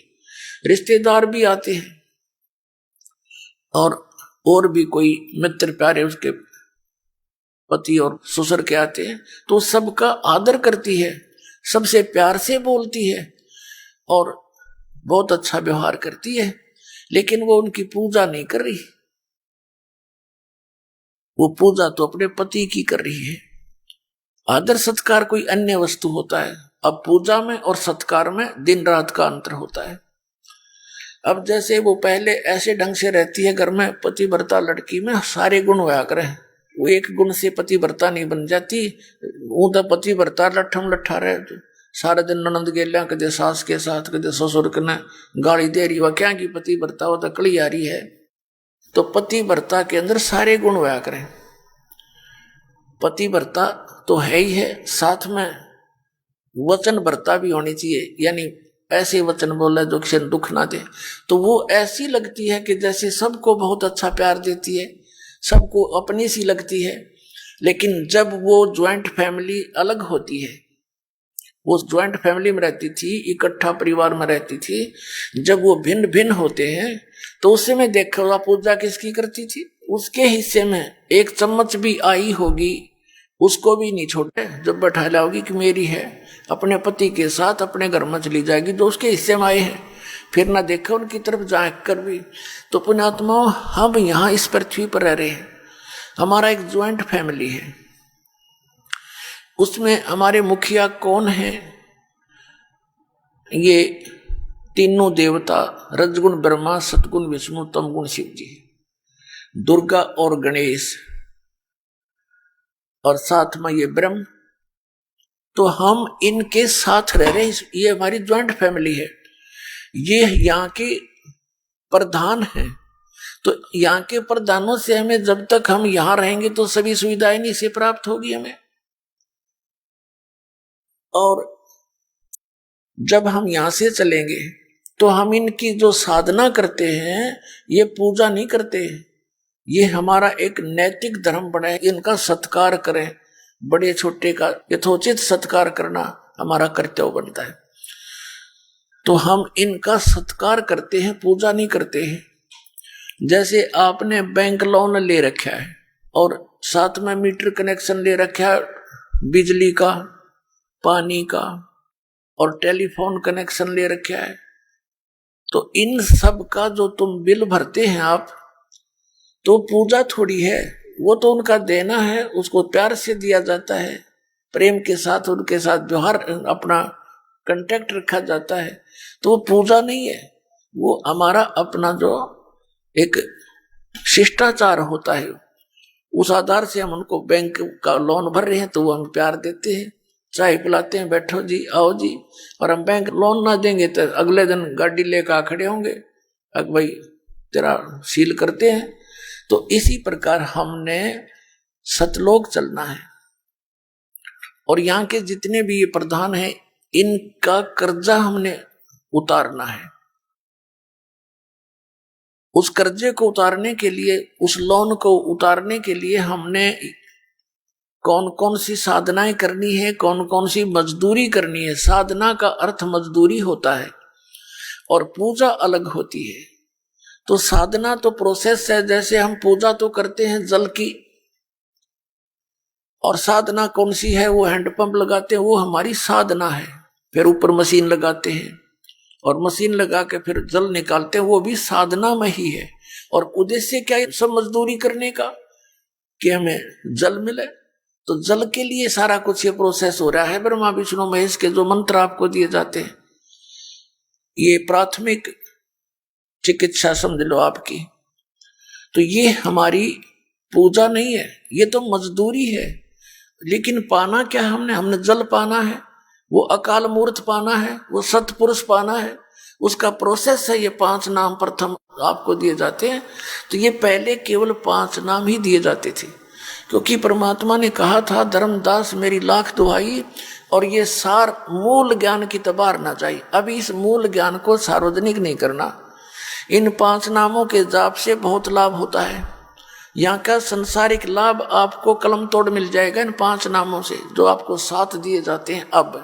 रिश्तेदार भी आते हैं, और भी कोई मित्र प्यारे उसके पति और ससुर के आते हैं। तो सबका आदर करती है, सबसे प्यार से बोलती है और बहुत अच्छा व्यवहार करती है, लेकिन वो उनकी पूजा नहीं कर रही, वो पूजा तो अपने पति की कर रही है। आदर सत्कार कोई अन्य वस्तु होता है। अब पूजा में और सत्कार में दिन रात का अंतर होता है। अब जैसे वो पहले ऐसे ढंग से रहती है घर में, पतिव्रता लड़की में सारे गुण होया करें, वो एक गुण से पतिव्रता नहीं बन जाती। वो तो पतिव्रता लट्ठम लट्ठा रहे, सारा दिन ननद गेलिया, कदे सास के साथ, कदे ससुर ने गाली दे रही, वह क्या की पतिव्रता, वो तो कली आ रही है। तो पतिव्रता के अंदर सारे गुण होया करें। पतिव्रता तो है ही है, साथ में वचनव्रता भी होनी चाहिए, यानी ऐसे वचन बोला जो किसी दुख ना दे, तो वो ऐसी लगती है कि जैसे सबको बहुत अच्छा प्यार देती है, सबको अपनी सी लगती है। लेकिन जब वो ज्वाइंट फैमिली अलग होती है, वो ज्वाइंट फैमिली में रहती थी, इकट्ठा परिवार में रहती थी, जब वो भिन्न भिन्न होते हैं तो उससे में देखो पूजा किसकी करती थी, उसके हिस्से में एक चम्मच भी आई होगी उसको भी नहीं छोड़े, जब बैठा लाओगी कि मेरी है, अपने पति के साथ अपने घर में चली जाएगी जो उसके हिस्से में आए हैं, फिर ना देखो उनकी तरफ जाकर कर भी। तो पुण्यात्मा, हम यहाँ इस पृथ्वी पर रह रहे हैं, हमारा एक ज्वाइंट फैमिली है, उसमें हमारे मुखिया कौन है? ये तीनों देवता, रजगुण ब्रह्मा, सतगुण विष्णु, तमगुण शिव जी, दुर्गा और गणेश, और साथ में ये ब्रह्म। तो हम इनके साथ रह रहे हैं, ये हमारी ज्वाइंट फैमिली है, ये यहाँ के प्रधान हैं। तो यहाँ के प्रधानों से हमें, जब तक हम यहाँ रहेंगे तो सभी सुविधाएं नहीं से प्राप्त होगी हमें। और जब हम यहां से चलेंगे तो हम इनकी जो साधना करते हैं, ये पूजा नहीं करते, ये हमारा एक नैतिक धर्म बना है, इनका सत्कार करें, बड़े छोटे का यथोचित सत्कार करना हमारा कर्तव्य बनता है। तो हम इनका सत्कार करते हैं, पूजा नहीं करते हैं। जैसे आपने बैंक लोन ले रखा है और साथ में मीटर कनेक्शन ले रखा है, बिजली का, पानी का और टेलीफोन कनेक्शन ले रखा है, तो इन सब का जो तुम बिल भरते हैं आप, तो पूजा थोड़ी है, वो तो उनका देना है, उसको प्यार से दिया जाता है, प्रेम के साथ उनके साथ व्यवहार, अपना कांटेक्ट रखा जाता है, तो वो पूजा नहीं है, वो हमारा अपना जो एक शिष्टाचार होता है, उस आधार से हम उनको बैंक का लोन भर रहे हैं तो वो हम प्यार देते हैं, चाय पिलाते हैं, बैठो जी, आओ जी। और हम बैंक लोन ना देंगे तो अगले दिन गाड़ी लेकर आ खड़े होंगे, अब भाई तेरा सील करते हैं। तो इसी प्रकार हमने सतलोक चलना है, और यहाँ के जितने भी ये प्रधान हैं, इनका कर्जा हमने उतारना है। उस कर्जे को उतारने के लिए, उस लोन को उतारने के लिए हमने कौन कौन सी साधनाएं करनी है, कौन कौन सी मजदूरी करनी है। साधना का अर्थ मजदूरी होता है और पूजा अलग होती है। तो साधना तो प्रोसेस है, जैसे हम पूजा तो करते हैं जल की, और साधना कौन सी है, वो हैंडपंप लगाते हैं, वो हमारी साधना है। फिर ऊपर मशीन लगाते हैं और मशीन लगा के फिर जल निकालते हैं, वो भी साधना में ही है। और उद्देश्य क्या है सब मजदूरी करने का, कि हमें जल मिले। तो जल के लिए सारा कुछ ये प्रोसेस हो रहा है। ब्रह्मा विष्णु महेश के जो मंत्र आपको दिए जाते हैं, ये प्राथमिक चिकित्सा समझ लो आपकी। तो ये हमारी पूजा नहीं है, ये तो मजदूरी है। लेकिन पाना क्या है हमने जल पाना है, वो अकाल मूर्त पाना है, वो सतपुरुष पाना है, उसका प्रोसेस है। ये 5 नाम प्रथम आपको दिए जाते हैं। तो ये पहले केवल 5 नाम ही दिए जाते थे, क्योंकि परमात्मा ने कहा था, धर्मदास मेरी लाख दुहाई, और ये सार मूल ज्ञान की तबार ना चाहिए। अभी इस मूल ज्ञान को सार्वजनिक नहीं करना। इन 5 नामों के जाप से बहुत लाभ होता है। यहाँ का संसारिक लाभ आपको कलम तोड़ मिल जाएगा इन 5 नामों से, जो आपको 7 दिए जाते हैं अब,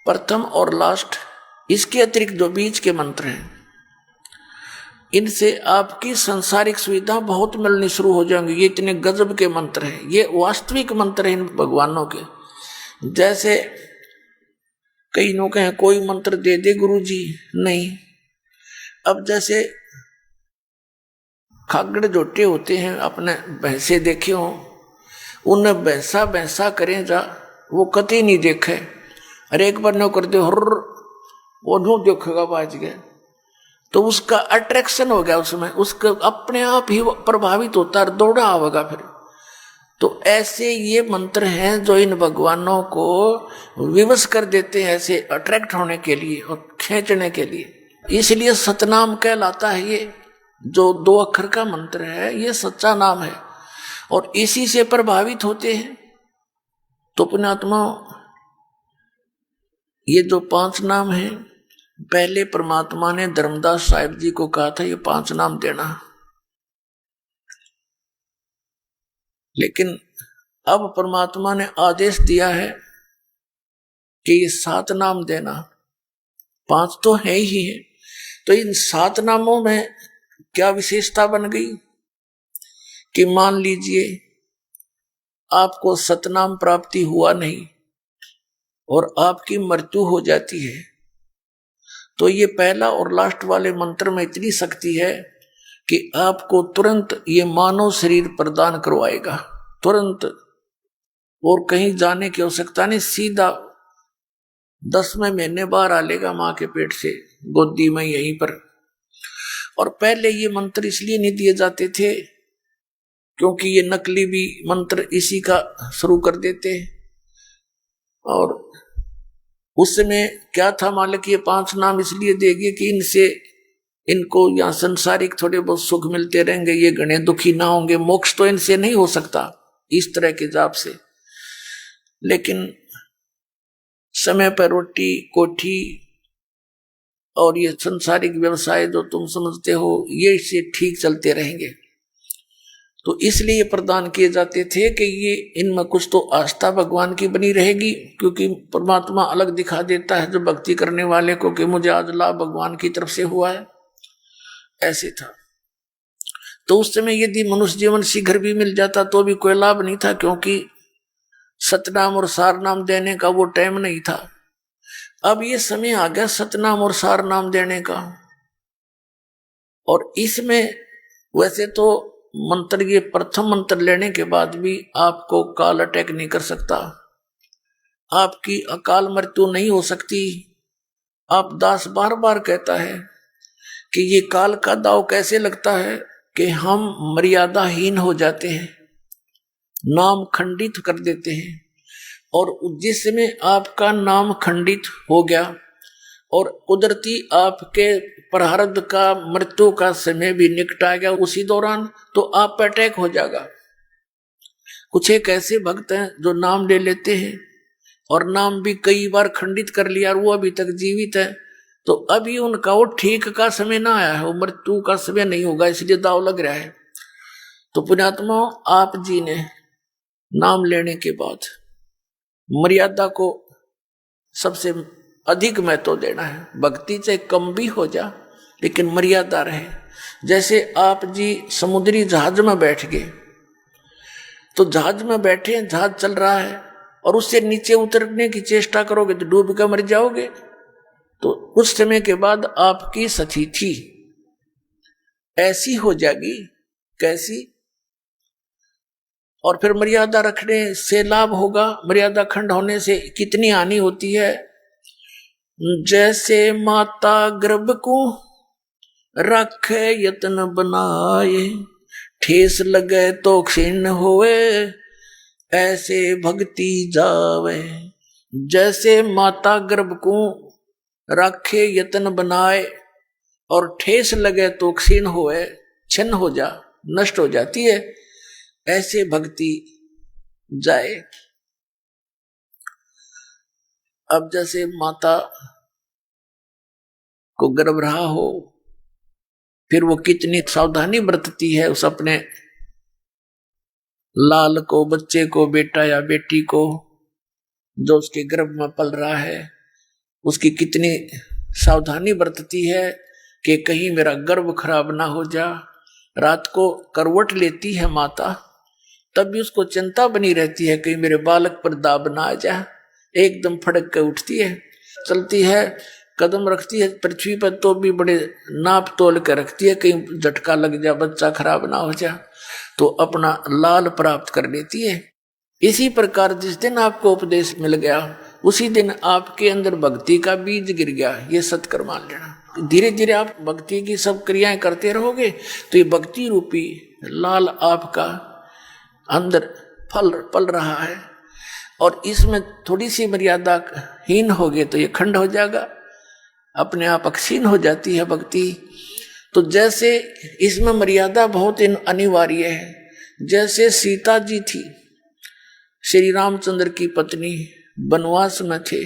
प्रथम और लास्ट। इसके अतिरिक्त जो बीच के मंत्र हैं, इनसे आपकी संसारिक सुविधा बहुत मिलनी शुरू हो जाएंगी। ये इतने गजब के मंत्र हैं, ये वास्तविक मंत्र हैं इन भगवानों के। जैसे कई लोग कहें कोई मंत्र दे दे गुरुजी, नहीं। अब जैसे खागड़ जोटे होते हैं, अपने भैंसे देखे हो, उन्हें भैंसा भैंसा करें जा, वो कति नहीं देखे। अरे एक बार नो कर दे, वो नो देखेगा बाज गए, तो उसका अट्रैक्शन हो गया उसमें, उसका अपने आप ही प्रभावित होता है, दौड़ा आवेगा फिर। तो ऐसे ये मंत्र हैं जो इन भगवानों को विवश कर देते हैं, ऐसे अट्रैक्ट होने के लिए और खींचने के लिए। इसलिए सतनाम कहलाता है। ये जो 2 अक्षर का मंत्र है, ये सच्चा नाम है, और इसी से प्रभावित होते हैं। तो पुण्यात्मा, ये जो 5 नाम हैं, पहले परमात्मा ने धर्मदास साहिब जी को कहा था ये 5 नाम देना, लेकिन अब परमात्मा ने आदेश दिया है कि ये 7 नाम देना। 5 तो है ही है, तो इन 7 नामों में क्या विशेषता बन गई कि मान लीजिए आपको सतनाम प्राप्ति हुआ नहीं और आपकी मृत्यु हो जाती है, तो ये पहला और लास्ट वाले मंत्र में इतनी शक्ति है कि आपको तुरंत ये मानव शरीर प्रदान करवाएगा, तुरंत, और कहीं जाने की आवश्यकता नहीं, सीधा 10वें महीने बाहर आ लेगा मां के पेट से, गोदी में यहीं पर। और पहले ये मंत्र इसलिए नहीं दिए जाते थे क्योंकि ये नकली भी मंत्र इसी का शुरू कर देते, और उस समय क्या था, मालिक ये 5 नाम इसलिए देगी कि इनसे इनको यहाँ संसारिक थोड़े बहुत सुख मिलते रहेंगे, ये गणे दुखी ना होंगे, मोक्ष तो इनसे नहीं हो सकता इस तरह के जाप से। लेकिन समय पर रोटी कोठी और ये संसारिक व्यवसाय जो तुम समझते हो, ये इससे ठीक चलते रहेंगे, तो इसलिए प्रदान किए जाते थे कि ये इनमें कुछ तो आस्था भगवान की बनी रहेगी, क्योंकि परमात्मा अलग दिखा देता है जो भक्ति करने वाले को कि मुझे आज लाभ भगवान की तरफ से हुआ है, ऐसे था। तो उस समय यदि मनुष्य जीवन शीघ्र भी मिल जाता तो भी कोई लाभ नहीं था, क्योंकि सतनाम और सारनाम देने का वो टाइम नहीं था। अब ये समय आ गया सतनाम और सारनाम देने का, और इसमें वैसे तो मंत्र, ये प्रथम मंत्र लेने के बाद भी आपको काल अटैक नहीं कर सकता, आपकी अकाल मृत्यु नहीं हो सकती। आप दास बार बार कहता है कि ये काल का दाव कैसे लगता है कि हम मर्यादाहीन हो जाते हैं, नाम खंडित कर देते हैं, और जिस समय आपका नाम खंडित हो गया और कुदरती आपके प्रारब्ध का मृत्यु का समय भी निकट आ गया उसी दौरान, तो आप पर अटैक हो जाएगा। कुछ एक ऐसे भक्त हैं जो नाम ले लेते हैं और नाम भी कई बार खंडित कर लिया और वो अभी तक जीवित है, तो अभी उनका वो ठीक का समय ना आया है, वो मृत्यु का समय नहीं होगा, इसलिए दाव लग रहा है। तो पुण्यात्मा, आप जी ने नाम लेने के बाद मर्यादा को सबसे अधिक महत्व देना है। भक्ति चाहे कम भी हो जा लेकिन मर्यादा रहे। जैसे आप जी समुद्री जहाज में बैठ गए, तो जहाज में बैठे, जहाज चल रहा है और उससे नीचे उतरने की चेष्टा करोगे तो डूब कर मर जाओगे। तो कुछ समय के बाद आपकी स्थिति ऐसी हो जाएगी, कैसी, और फिर मर्यादा रखने से लाभ होगा। मर्यादा खंड होने से कितनी हानि होती है। जैसे माता गर्भ को रखे यत्न बनाए, ठेस लगे तो क्षीण होए, ऐसे भक्ति जावे। जैसे माता गर्भ को रखे यत्न बनाए और ठेस लगे तो क्षीण होए, छिन्न हो जा, नष्ट हो जाती है, ऐसे भक्ति जाए। अब जैसे माता को गर्भ रहा हो, फिर वो कितनी सावधानी बरतती है उस अपने लाल को, बच्चे को, बेटा या बेटी को जो उसके गर्भ में पल रहा है, उसकी कितनी सावधानी बरतती है कि कहीं मेरा गर्भ खराब ना हो जा। रात को करवट लेती है माता, तब भी उसको चिंता बनी रहती है कहीं मेरे बालक पर दाब ना आ जाए। एकदम फड़क के उठती है, चलती है, कदम रखती है पृथ्वी पर तो भी बड़े नाप तोल कर रखती है, कहीं झटका लग जा, बच्चा खराब ना हो जा, तो अपना लाल प्राप्त कर लेती है। इसी प्रकार जिस दिन आपको उपदेश मिल गया उसी दिन आपके अंदर भक्ति का बीज गिर गया, ये सत्कर मान लेना। धीरे धीरे आप भक्ति की सब क्रियाएं करते रहोगे तो ये भक्ति रूपी लाल आपका अंदर पल रहा है, और इसमें थोड़ी सी मर्यादा हीन हो गए तो ये खंड हो जाएगा, अपने आप अक्षीण हो जाती है भक्ति। तो जैसे इसमें मर्यादा बहुत अनिवार्य है। जैसे सीता जी थी, श्री रामचंद्र की पत्नी, वनवास में थे,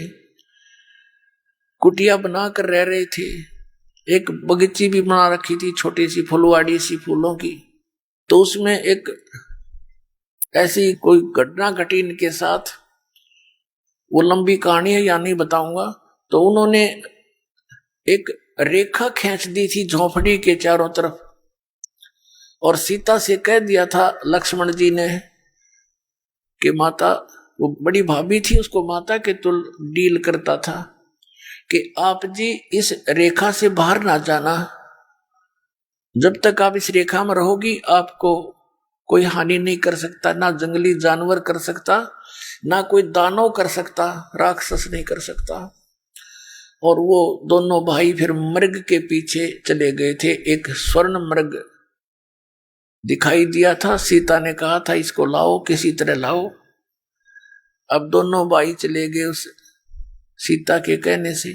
कुटिया बना कर रह रहे थे। एक बगीची भी बना रखी थी, छोटी सी फुलवाड़ी सी फूलों की। तो उसमें एक ऐसी कोई घटना घटी इनके साथ, वो लंबी कहानी है, या नहीं बताऊंगा। तो उन्होंने एक रेखा खींच दी थी झोंपड़ी के चारों तरफ, और सीता से कह दिया था लक्ष्मण जी ने कि माता, वो बड़ी भाभी थी, उसको माता के तुल डील करता था कि आप जी इस रेखा से बाहर ना जाना। जब तक आप इस रेखा में रहोगी आपको कोई हानि नहीं कर सकता, ना जंगली जानवर कर सकता, ना कोई दानव कर सकता, राक्षस नहीं कर सकता। और वो दोनों भाई फिर मृग के पीछे चले गए थे। एक स्वर्ण मृग दिखाई दिया था, सीता ने कहा था इसको लाओ, किसी तरह लाओ। अब दोनों भाई चले गए उस सीता के कहने से।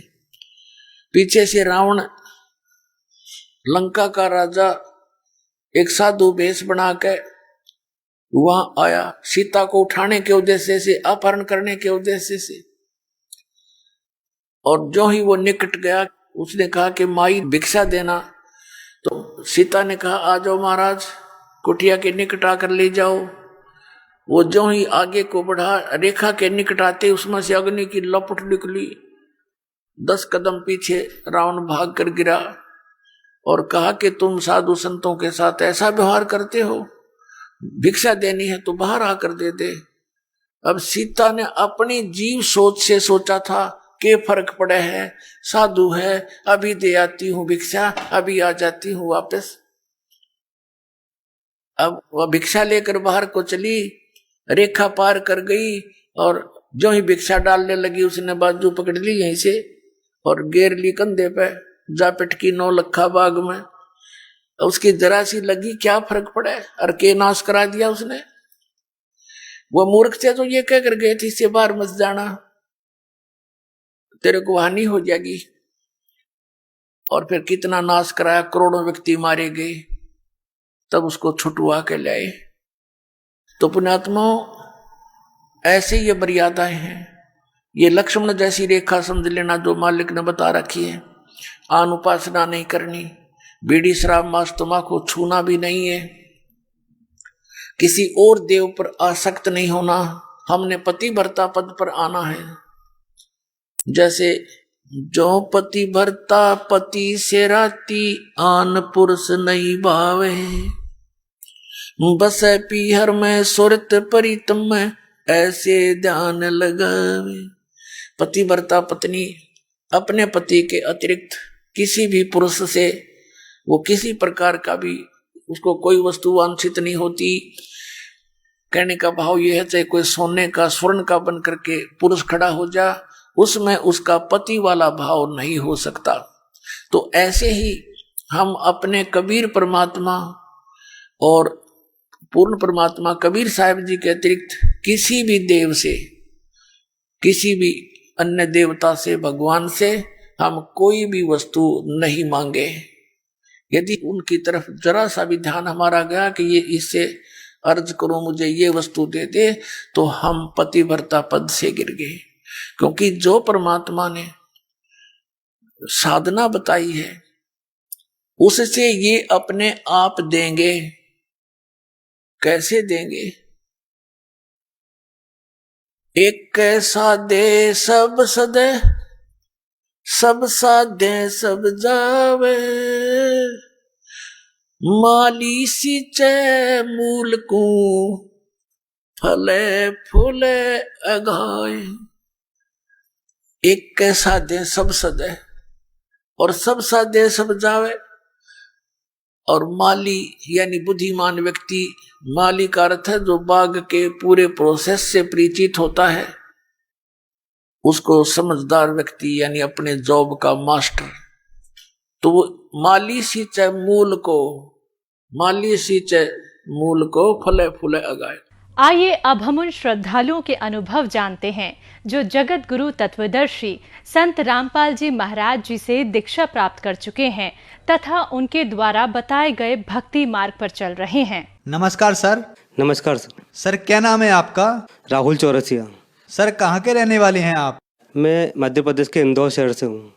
पीछे से रावण, लंका का राजा, एक साधु वेश बना के वहां आया, सीता को उठाने के उद्देश्य से, अपहरण करने के उद्देश्य से। और जो ही वो निकट गया, उसने कहा कि माई भिक्षा देना। तो सीता ने कहा आ जाओ महाराज, कुटिया के निकट आकर ले जाओ। वो जो ही आगे को बढ़ा, रेखा के निकट आते उसमें से अग्नि की लपट निकली। 10 कदम पीछे रावण भाग कर गिरा और कहा कि तुम साधु संतों के साथ ऐसा व्यवहार करते हो, भिक्षा देनी है तो बाहर आकर दे दे। अब सीता ने अपनी जीव सोच से सोचा था कि फर्क पड़े है, साधु है, अभी दे आती हूं भिक्षा, अभी आ जाती हूं वापस। अब वह भिक्षा लेकर बाहर को चली, रेखा पार कर गई, और जो ही भिक्षा डालने लगी उसने बाजू पकड़ ली यहीं से और गेर ली कंधे पे, जा पिटकी 9 लखा बाग में। उसकी जरा सी लगी, क्या फर्क पड़े, और के नाश करा दिया उसने। वो मूर्ख थे तो ये कह कर गए थे इससे बाहर मत जाना, तेरे को हानि हो जाएगी। और फिर कितना नाश कराया, करोड़ों व्यक्ति मारे गए, तब उसको छुटवा के लाए। तो पुण्यात्माओं, ऐसे ये मर्यादाएं हैं। ये लक्ष्मण जैसी रेखा समझ लेना जो मालिक ने बता रखी है। आन उपासना नहीं करनी, बीड़ी शराब मांस तंबाकू छूना भी नहीं है, किसी और देव पर आसक्त नहीं होना, हमने पतिव्रता पद पर आना है। जैसे जो पतिव्रता पति से राती, आन पुरुष नहीं भावे, बस पीहर में सुरत परितम में, ऐसे ध्यान लगावे। पतिव्रता पत्नी अपने पति के अतिरिक्त किसी भी पुरुष से, वो किसी प्रकार का भी, उसको कोई वस्तु वांछित नहीं होती। कहने का भाव यह है, चाहे कोई सोने का स्वर्ण का बन करके पुरुष खड़ा हो जा, उसमें उसका पति वाला भाव नहीं हो सकता। तो ऐसे ही हम अपने कबीर परमात्मा और पूर्ण परमात्मा कबीर साहिब जी के अतिरिक्त किसी भी देव से, किसी भी अन्य देवता से, भगवान से हम कोई भी वस्तु नहीं मांगे। यदि उनकी तरफ जरा सा भी ध्यान हमारा गया कि ये इससे अर्ज करो मुझे ये वस्तु दे दे, तो हम पतिव्रता पद से गिर गए। क्योंकि जो परमात्मा ने साधना बताई है उससे ये अपने आप देंगे। कैसे देंगे? एक कैसा दे सब सदे, सब साधे सब जावे, माली सींचे मूल को, फले फूले अगाए। एक कैसा दे सब सदे, और सब साधे सब जावे। और माली यानी बुद्धिमान व्यक्ति, माली का अर्थ है जो बाग के पूरे प्रोसेस से परिचित होता है, उसको समझदार व्यक्ति यानी अपने जॉब का मास्टर। तो वो माली सींचे मूल को, माली सींचे मूल को, फले फूले अगाए। आइए अब हम उन श्रद्धालुओं के अनुभव जानते हैं जो जगत गुरु तत्वदर्शी संत रामपाल जी महाराज जी से दीक्षा प्राप्त कर चुके हैं तथा उनके द्वारा बताए गए भक्ति मार्ग पर चल रहे हैं। नमस्कार सर। नमस्कार सर। सर क्या नाम है आपका? राहुल चौरसिया। सर कहाँ के रहने वाले हैं आप? मैं मध्य प्रदेश के इंदौर शहर से हूँ।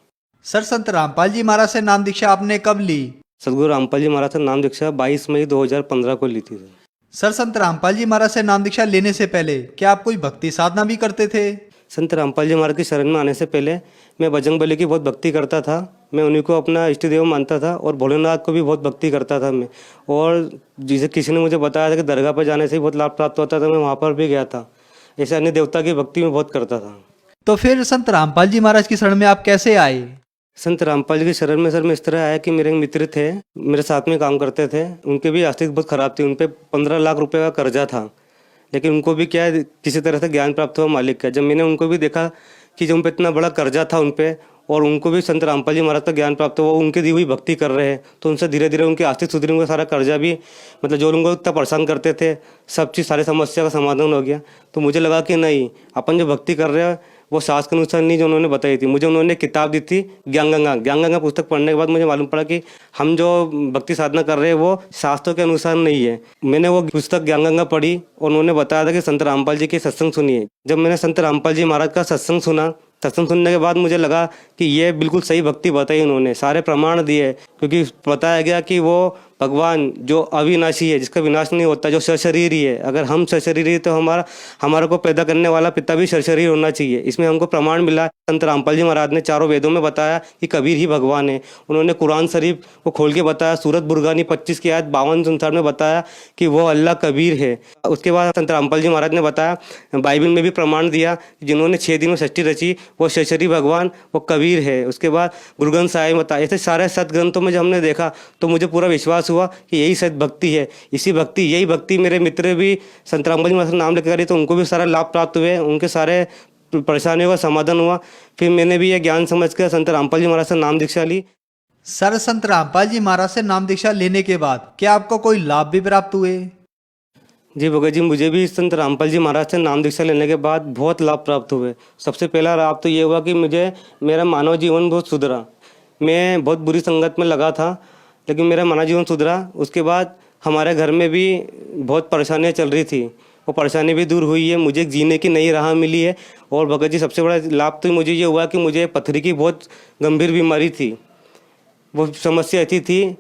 सर, संत रामपाल जी महाराज से नाम दीक्षा आपने कब ली? सदगुरु रामपाल जी महाराज से नाम दीक्षा 22 मई 2015 को ली थी। सर, संत रामपाल जी महाराज से नाम दीक्षा लेने से पहले क्या आप कोई भक्ति साधना भी करते थे? संत रामपाल जी महाराज की शरण में आने से पहले मैं बजरंग बली की बहुत भक्ति करता था। मैं उन्हीं को अपना इष्ट देव मानता था और भोलेनाथ को भी बहुत भक्ति करता था मैं। और जिसे किसी ने मुझे बताया था कि दरगाह पर जाने से ही बहुत लाभ प्राप्त होता था, मैं वहाँ पर भी गया था। ऐसे अन्य देवता की भक्ति में बहुत करता था। तो फिर संत रामपाल जी महाराज की शरण में आप कैसे आए? संत रामपाल जी की शरण में सर मैं इस तरह आया कि मेरे एक मित्र थे, मेरे साथ में काम करते थे। उनके भी आर्थिक बहुत ख़राब थी, उन पे 15 लाख रुपए का कर्जा था। लेकिन उनको भी क्या है, किसी तरह से ज्ञान प्राप्त हुआ मालिक का। जब मैंने उनको भी देखा कि जब उन पर इतना बड़ा कर्जा था उन पे, और उनको भी संत रामपाल जी महाराज का ज्ञान प्राप्त हुआ, उनकी दी हुई भक्ति कर रहे हैं, तो उनसे धीरे धीरे उनकी आर्थिक सुधरी, उनका सारा कर्जा भी, मतलब जो उनको इतना परेशान करते थे, सब चीज़ सारी समस्या का समाधान हो गया। तो मुझे लगा कि नहीं, अपन जो भक्ति कर रहे हैं वो शास्त्र के अनुसार नहीं जो उन्होंने बताई थी। मुझे उन्होंने किताब दी थी ज्ञान गंगा पुस्तक पढ़ने के बाद मुझे मालूम पड़ा कि हम जो भक्ति साधना कर रहे हैं वो शास्त्रों के अनुसार नहीं है। मैंने वो पुस्तक ज्ञान गंगा पढ़ी और उन्होंने बताया था कि संत रामपाल जी की सत्संग सुनिए। जब मैंने संत रामपाल जी महाराज का सत्संग सुना, सत्संग सुनने के बाद मुझे लगा कि ये बिल्कुल सही भक्ति बताई उन्होंने, सारे प्रमाण दिए। क्योंकि बताया गया कि वो भगवान जो अविनाशी है, जिसका विनाश नहीं होता, जो सशरीरी है। अगर हम सशरीरी तो हमारा को पैदा करने वाला पिता भी सशरीर होना चाहिए। इसमें हमको प्रमाण मिला। संत रामपाल जी महाराज ने चारों वेदों में बताया कि कबीर ही भगवान है। उन्होंने कुरान शरीफ को खोल के बताया, सूरत बुरगानी 25 की आयत 52-59 में बताया कि वो अल्लाह कबीर है। उसके बाद संत रामपाल जी महाराज ने बताया, बाइबल में भी प्रमाण दिया, जिन्होंने 6 दिन में सृष्टि रची वो सशरीरी भगवान वो कबीर है। उसके बाद गुरु ग्रंथ साहिब बताया। ऐसे सारे सदग्रंथों में जब हमने देखा तो मुझे पूरा विश्वास हुआ कि यही सत भक्ति है। यही भक्ति मेरे मित्र भी संत रामपाल जी महाराज का नाम लेकर करी, तो उनको भी सारा लाभ प्राप्त हुए, उनके सारे परेशानियों का समाधान हुआ। फिर मैंने भी ये ज्ञान समझ कर संत रामपाल जी महाराज से नाम दीक्षा ली। सर, संत रामपाल जी महाराज से नाम दीक्षा लेने के बाद क्या आपको कोई लाभ भी प्राप्त हुए? जी भगत जी, मुझे भी संत रामपाल जी महाराज से नाम दीक्षा लेने के बाद बहुत लाभ प्राप्त हुए। सबसे पहला लाभ तो ये हुआ कि मेरा मानव जीवन बहुत सुधरा। मैं बहुत बुरी संगत में लगा था, लेकिन मेरा मानव जीवन सुधरा। उसके बाद हमारे घर में भी बहुत परेशानियां चल रही थी, वो परेशानी भी दूर हुई है। मुझे जीने की नई राह मिली है। और भगत जी, सबसे बड़ा लाभ तो मुझे ये हुआ कि मुझे पथरी की बहुत गंभीर बीमारी थी। वो समस्या ऐसी थी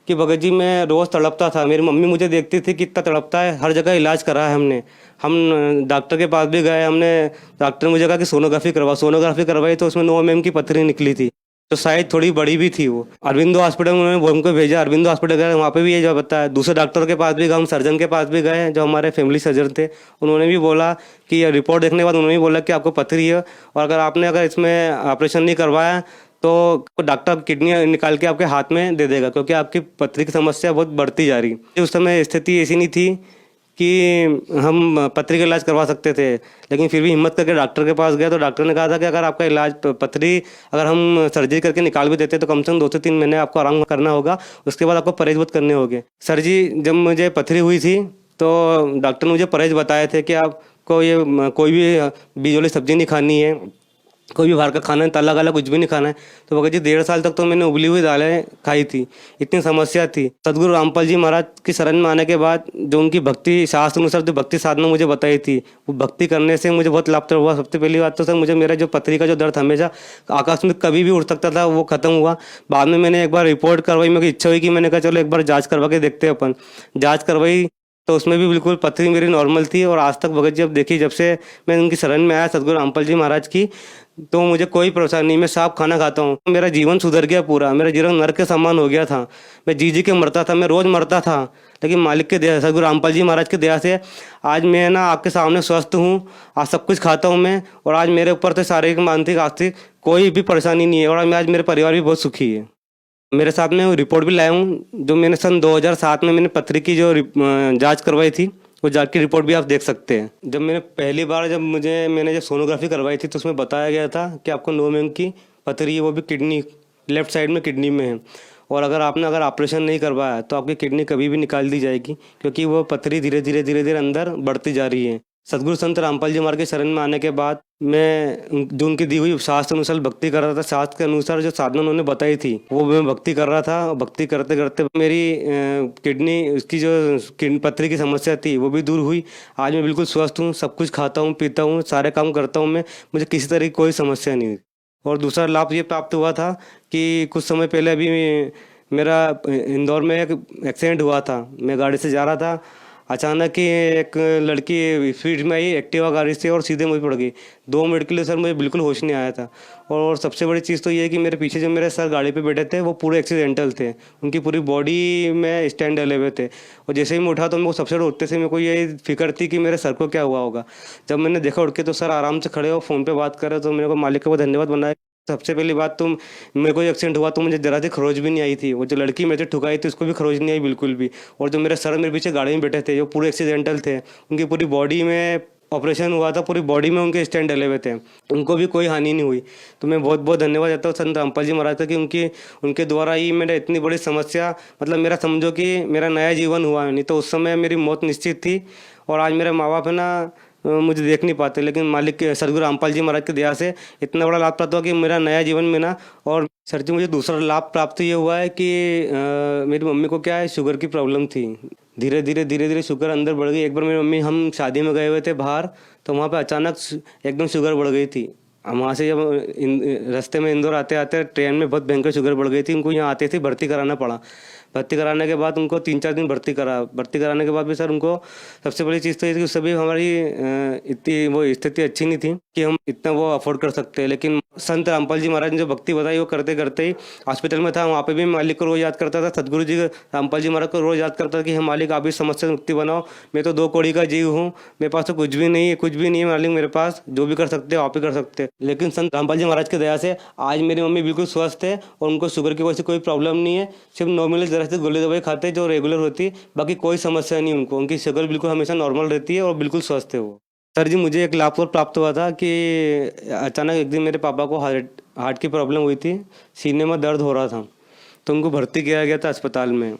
कि भगत जी मैं रोज़ तड़पता था। मेरी मम्मी मुझे देखती थी कि इतना तड़पता है। हर जगह इलाज करा है हमने। हम डॉक्टर के पास भी गए, हमने डॉक्टर ने मुझे कहा कि सोनोग्राफी करवाई तो उसमें 9 mm की पथरी निकली थी, तो शायद थोड़ी बड़ी भी थी वो। अरविंदो हॉस्पिटल में उन्होंने हमको भेजा, अरविंदो हॉस्पिटल गए, वहाँ पे भी ये जो बताया। दूसरे डॉक्टर के पास भी गए, हम सर्जन के पास भी गए जो हमारे फैमिली सर्जन थे। उन्होंने भी बोला कि रिपोर्ट देखने के बाद उन्होंने भी बोला कि आपको पथरी है, और अगर इसमें ऑपरेशन नहीं करवाया तो डॉक्टर किडनी निकाल के आपके हाथ में दे देगा, क्योंकि आपकी पथरी की समस्या बहुत बढ़ती जा रही। उस समय स्थिति ऐसी नहीं थी कि हम पथरी का इलाज करवा सकते थे, लेकिन फिर भी हिम्मत करके डॉक्टर के पास गए। तो डॉक्टर ने कहा था कि अगर आपका इलाज पथरी अगर हम सर्जरी करके निकाल भी देते तो कम से कम 2 से 3 महीने आपको आराम करना होगा, उसके बाद आपको परहेज बहुत करने होंगे। सर जी, जब मुझे पथरी हुई थी तो डॉक्टर ने मुझे परहेज बताए थे कि आपको ये कोई भी बीज वाली सब्जी नहीं खानी है, कोई भी बाहर का खाना है, तला गला कुछ भी नहीं खाना है। तो भगत जी 1.5 साल तक तो मैंने उबली हुई दालें खाई थी, इतनी समस्या थी। सदगुरु रामपाल जी महाराज की शरण में आने के बाद जो उनकी भक्ति शास्त्र अनुसार जो भक्ति साधना मुझे बताई थी, वो भक्ति करने से मुझे बहुत लाभ हुआ। सबसे पहली बात तो सर, मुझे मेरा जो पथरी का जो दर्द हमेशा आकाश में कभी भी उड़ सकता था, वो खत्म हुआ। बाद में मैंने एक बार रिपोर्ट करवाई, मेरी इच्छा हुई कि मैंने कहा चलो एक बार जाँच करवा के देखते हैं अपन। जाँच करवाई तो उसमें भी बिल्कुल पथरी मेरी नॉर्मल थी। और आज तक भगत जी अब देखिए, जब से मैं उनकी शरण में आया सदगुरु रामपाल जी महाराज की, तो मुझे कोई परेशानी नहीं। मैं साफ खाना खाता हूँ, मेरा जीवन सुधर गया पूरा। मेरा जीवन नरक के समान हो गया था। मैं जी के मरता था, मैं रोज़ मरता था, लेकिन मालिक के दया, सदगुरु रामपाल जी महाराज के दया से आज मैं आपके सामने स्वस्थ हूँ। आज सब कुछ खाता हूँ मैं, और आज मेरे ऊपर से शारीरिक मानसिक आर्थिक कोई भी परेशानी नहीं है। और आज मेरे परिवार भी बहुत सुखी है। मेरे साथ में रिपोर्ट भी लाया हूँ, जो मैंने सन 2007 में मैंने पथरी की जो जाँच करवाई थी, वो जाँच की रिपोर्ट भी आप देख सकते हैं। जब मैंने पहली बार मैंने जब सोनोग्राफी करवाई थी तो उसमें बताया गया था कि आपको 9 mm की पथरी है, वो भी किडनी लेफ्ट साइड में किडनी में है। और अगर ऑपरेशन नहीं करवाया तो आपकी किडनी कभी भी निकाल दी जाएगी, क्योंकि वो पथरी धीरे धीरे अंदर बढ़ती जा रही है। सदगुरु संत रामपाल जी महाराज के शरण में आने के बाद मैं जो उनकी दी हुई शास्त्र अनुसार भक्ति कर रहा था। शास्त्र के अनुसार जो साधना उन्होंने बताई थी वो मैं भक्ति कर रहा था। भक्ति करते करते मेरी किडनी, उसकी जो पथरी की समस्या थी वो भी दूर हुई। आज मैं बिल्कुल स्वस्थ हूँ, सब कुछ खाता हूँ, पीता हूँ, सारे काम करता हूँ मैं, मुझे किसी तरह की कोई समस्या नहीं हुई। और दूसरा लाभ ये प्राप्त हुआ था कि कुछ समय पहले अभी मेरा इंदौर में एक एक्सीडेंट हुआ था। मैं गाड़ी से जा रहा था, अचानक ही एक लड़की स्पीड में आई एक्टिवा गाड़ी से और सीधे मुझे पड़ गई। 2 मिनट के लिए सर मुझे बिल्कुल होश नहीं आया था। और सबसे बड़ी चीज़ तो ये है कि मेरे पीछे जो मेरे सर गाड़ी पे बैठे थे वो पूरे एक्सीडेंटल थे, उनकी पूरी बॉडी में स्टैंड डले हुए थे। और जैसे ही मैं उठा तो मेरे को सबसे उठते से मेरे को ये फिक्र थी कि मेरे सर को क्या हुआ होगा। जब मैंने देखा उठ के तो सर आराम से खड़े हो, फ़ोन पर बात कर रहे, तो मेरे को मालिक का बहुत धन्यवाद बनाया। सबसे पहली बात तो मेरे को एक्सीडेंट हुआ तो मुझे जरा सी खरोच भी नहीं आई थी। वो जो लड़की मेरे से ठुकाई थी उसको भी खरोच नहीं आई बिल्कुल भी। और जो मेरे सर मेरे पीछे गाड़ी में बैठे थे जो पूरे एक्सीडेंटल थे, उनकी पूरी बॉडी में ऑपरेशन हुआ था, पूरी बॉडी में उनके स्टैंड डले हुए थे, उनको भी कोई हानि नहीं हुई। तो मैं बहुत बहुत धन्यवाद देता हूँ संत रामपाल जी महाराज का कि उनके द्वारा ही मेरा इतनी बड़ी समस्या, मतलब मेरा समझो कि मेरा नया जीवन हुआ। नहीं तो उस समय मेरी मौत निश्चित थी। और आज मेरे माँ बाप है ना मुझे देख नहीं पाते, लेकिन मालिक के सदगुरु रामपाल जी महाराज की दया से इतना बड़ा लाभ प्राप्त हुआ कि मेरा नया जीवन में ना। और सर जी मुझे दूसरा लाभ प्राप्त ये हुआ है कि मेरी मम्मी को क्या है, शुगर की प्रॉब्लम थी। धीरे धीरे शुगर अंदर बढ़ गई। एक बार मेरी मम्मी, हम शादी में गए हुए थे बाहर, तो वहाँ पे अचानक एकदम शुगर बढ़ गई थी। हम वहाँ से जब रास्ते में इंदौर आते आते ट्रेन में बहुत भयंकर शुगर बढ़ गई थी। उनको यहाँ आते थे भर्ती कराना पड़ा। भर्ती कराने के बाद उनको 3-4 दिन भर्ती कराने के बाद भी सर उनको सबसे बड़ी चीज़ तो ये थी कि उस समय हमारी इतनी वो स्थिति अच्छी नहीं थी कि हम इतना वो अफोर्ड कर सकते हैं। लेकिन संत रामपाल जी महाराज ने जो भक्ति बताई वो करते करते ही हॉस्पिटल में था, वहाँ पे भी मालिक को रोज़ याद करता था। सदगुरु जी रामपाल जी महाराज को रोज़ याद करता था कि हम मालिक आप इस समस्या से मुक्ति बनाओ। मैं तो 2 कौड़ी का जीव हूँ, मेरे पास तो कुछ भी नहीं है मालिक, मेरे पास जो भी कर सकते हो आप ही कर सकते हैं। लेकिन संत रामपाल जी महाराज की दया से आज मेरी मम्मी बिल्कुल स्वस्थ है और उनको शुगर की वजह से कोई प्रॉब्लम नहीं है। सिर्फ नॉर्मल जरा से गोली दवाई खाते जो रेगुलर होती है, बाकी कोई समस्या नहीं उनको। उनकी शुगर बिल्कुल हमेशा नॉर्मल रहती है और बिल्कुल स्वस्थ है वो। सर जी मुझे एक लाभ और प्राप्त हुआ था कि अचानक एक दिन मेरे पापा को हार्ट की प्रॉब्लम हुई थी, सीने में दर्द हो रहा था, तो उनको भर्ती किया गया था अस्पताल में।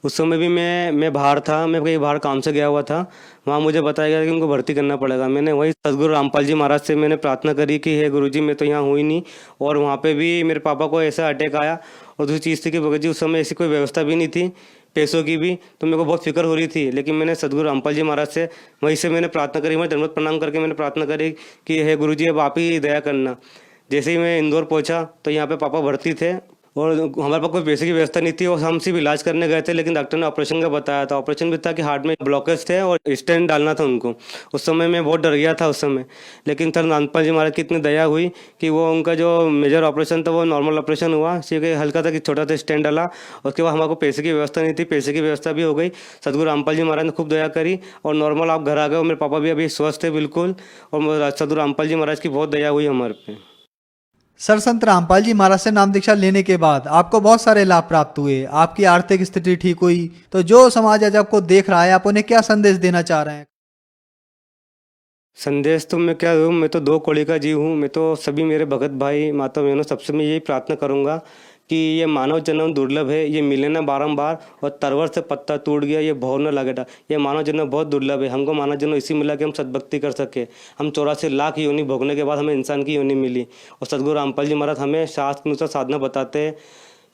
उस समय भी मैं बाहर था, मैं कहीं बाहर काम से गया हुआ था। वहाँ मुझे बताया गया कि उनको भर्ती करना पड़ेगा। मैंने वही सदगुरु रामपाल जी महाराज से मैंने प्रार्थना करी कि हे गुरुजी मैं तो यहाँ हुई नहीं। और वहाँ पे भी मेरे पापा को ऐसा अटैक आया। और दूसरी चीज़ थी कि भगत जी उस समय ऐसी कोई व्यवस्था भी नहीं थी पैसों की भी, तो मेरे को बहुत फिक्र हो रही थी। लेकिन मैंने सदगुरु रामपाल जी महाराज से वहीं से मैंने प्रार्थना करी, मैं दंडवत प्रणाम करके मैंने प्रार्थना करी कि हे गुरुजी अब आप ही दया करना। जैसे ही मैं इंदौर पहुँचा तो यहाँ पर पापा भर्ती थे और हमारे पास कोई पैसे की व्यवस्था नहीं थी और हम सिर्फ इलाज करने गए थे। लेकिन डॉक्टर ने ऑपरेशन का बताया था। ऑपरेशन भी था कि हार्ट में ब्लॉकेज थे और स्टेंट डालना था उनको। उस समय मैं बहुत डर गया था उस समय। लेकिन सर रामपाल जी महाराज की इतनी दया हुई कि वो उनका जो मेजर ऑपरेशन था वो नॉर्मल ऑपरेशन हुआ, सिर्फ हल्का था कि छोटा सा स्टेंट डाला। उसके बाद हमारे को पैसे की व्यवस्था नहीं थी, पैसे की व्यवस्था भी हो गई। सदगुरु रामपाल जी महाराज ने खूब दया करी और नॉर्मल आप घर आ गए। मेरे पापा भी अभी स्वस्थ है बिल्कुल। और सदगुरु रामपाल जी महाराज की बहुत दया हुई हमारे पे। सर संत रामपाल जी महाराज से नाम दीक्षा लेने के बाद आपको बहुत सारे लाभ प्राप्त हुए, आपकी आर्थिक स्थिति ठीक हुई। तो जो समाज आज आपको देख रहा है, आप उन्हें क्या संदेश देना चाह रहे हैं? संदेश तो मैं क्या दूँ, मैं तो 2 कौड़ी का जीव हूँ। मैं तो सभी मेरे भगत भाई माता बहनों सबसे मैं यही प्रार्थना करूँगा कि ये मानव जन्म दुर्लभ है, ये मिले ना बारंबार। और तरवर से पत्ता टूट गया ये भौर न लगेगा। ये मानव जन्म बहुत दुर्लभ है। हमको मानव जन्म इसी मिला कि हम सद्भक्ति कर सके। हम 84 लाख योनि भोगने के बाद हमें इंसान की योनि मिली। और सदगुरु रामपाल जी महाराज हमें शास्त्र अनुसार साधना बताते हैं।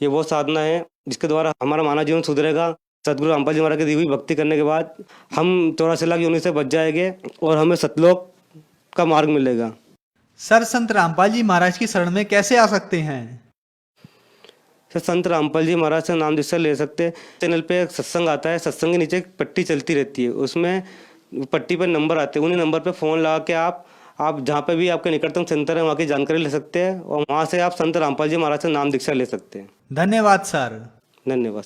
ये वो साधना है जिसके द्वारा हमारा मानव जीवन सुधरेगा। सदगुरु रामपाल जी महाराज की दी हुई भक्ति करने के बाद हम 84 लाख योनि से बच जाएंगे और हमें सतलोक का मार्ग मिलेगा। सर संत रामपाल जी महाराज की शरण में कैसे आ सकते हैं? सर संत रामपाल जी महाराज से नाम दीक्षा ले सकते हैं। चैनल पे एक सत्संग आता है, सत्संग के नीचे एक पट्टी चलती रहती है, उसमें पट्टी पर नंबर आते हैं। उन्हीं नंबर पे फ़ोन लगा के आप जहाँ पे भी आपके निकटतम सेंटर है वहाँ की जानकारी ले सकते हैं और वहाँ से आप संत रामपाल जी महाराज से नाम दीक्षा ले सकते हैं। धन्यवाद सर। धन्यवाद।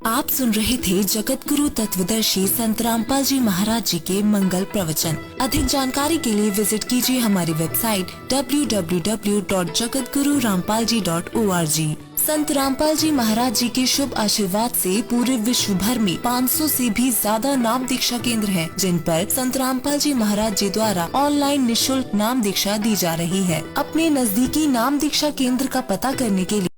आप सुन रहे थे जगत गुरु तत्वदर्शी संत रामपाल जी महाराज जी के मंगल प्रवचन। अधिक जानकारी के लिए विजिट कीजिए हमारी वेबसाइट www.jagatgururampalji.org। संत रामपाल जी महाराज जी के शुभ आशीर्वाद से पूरे विश्व भर में 500 से भी ज्यादा नाम दीक्षा केंद्र हैं, जिन पर संत रामपाल जी महाराज जी द्वारा ऑनलाइन निशुल्क नाम दीक्षा दी जा रही है। अपने नजदीकी नाम दीक्षा केंद्र का पता करने के लिए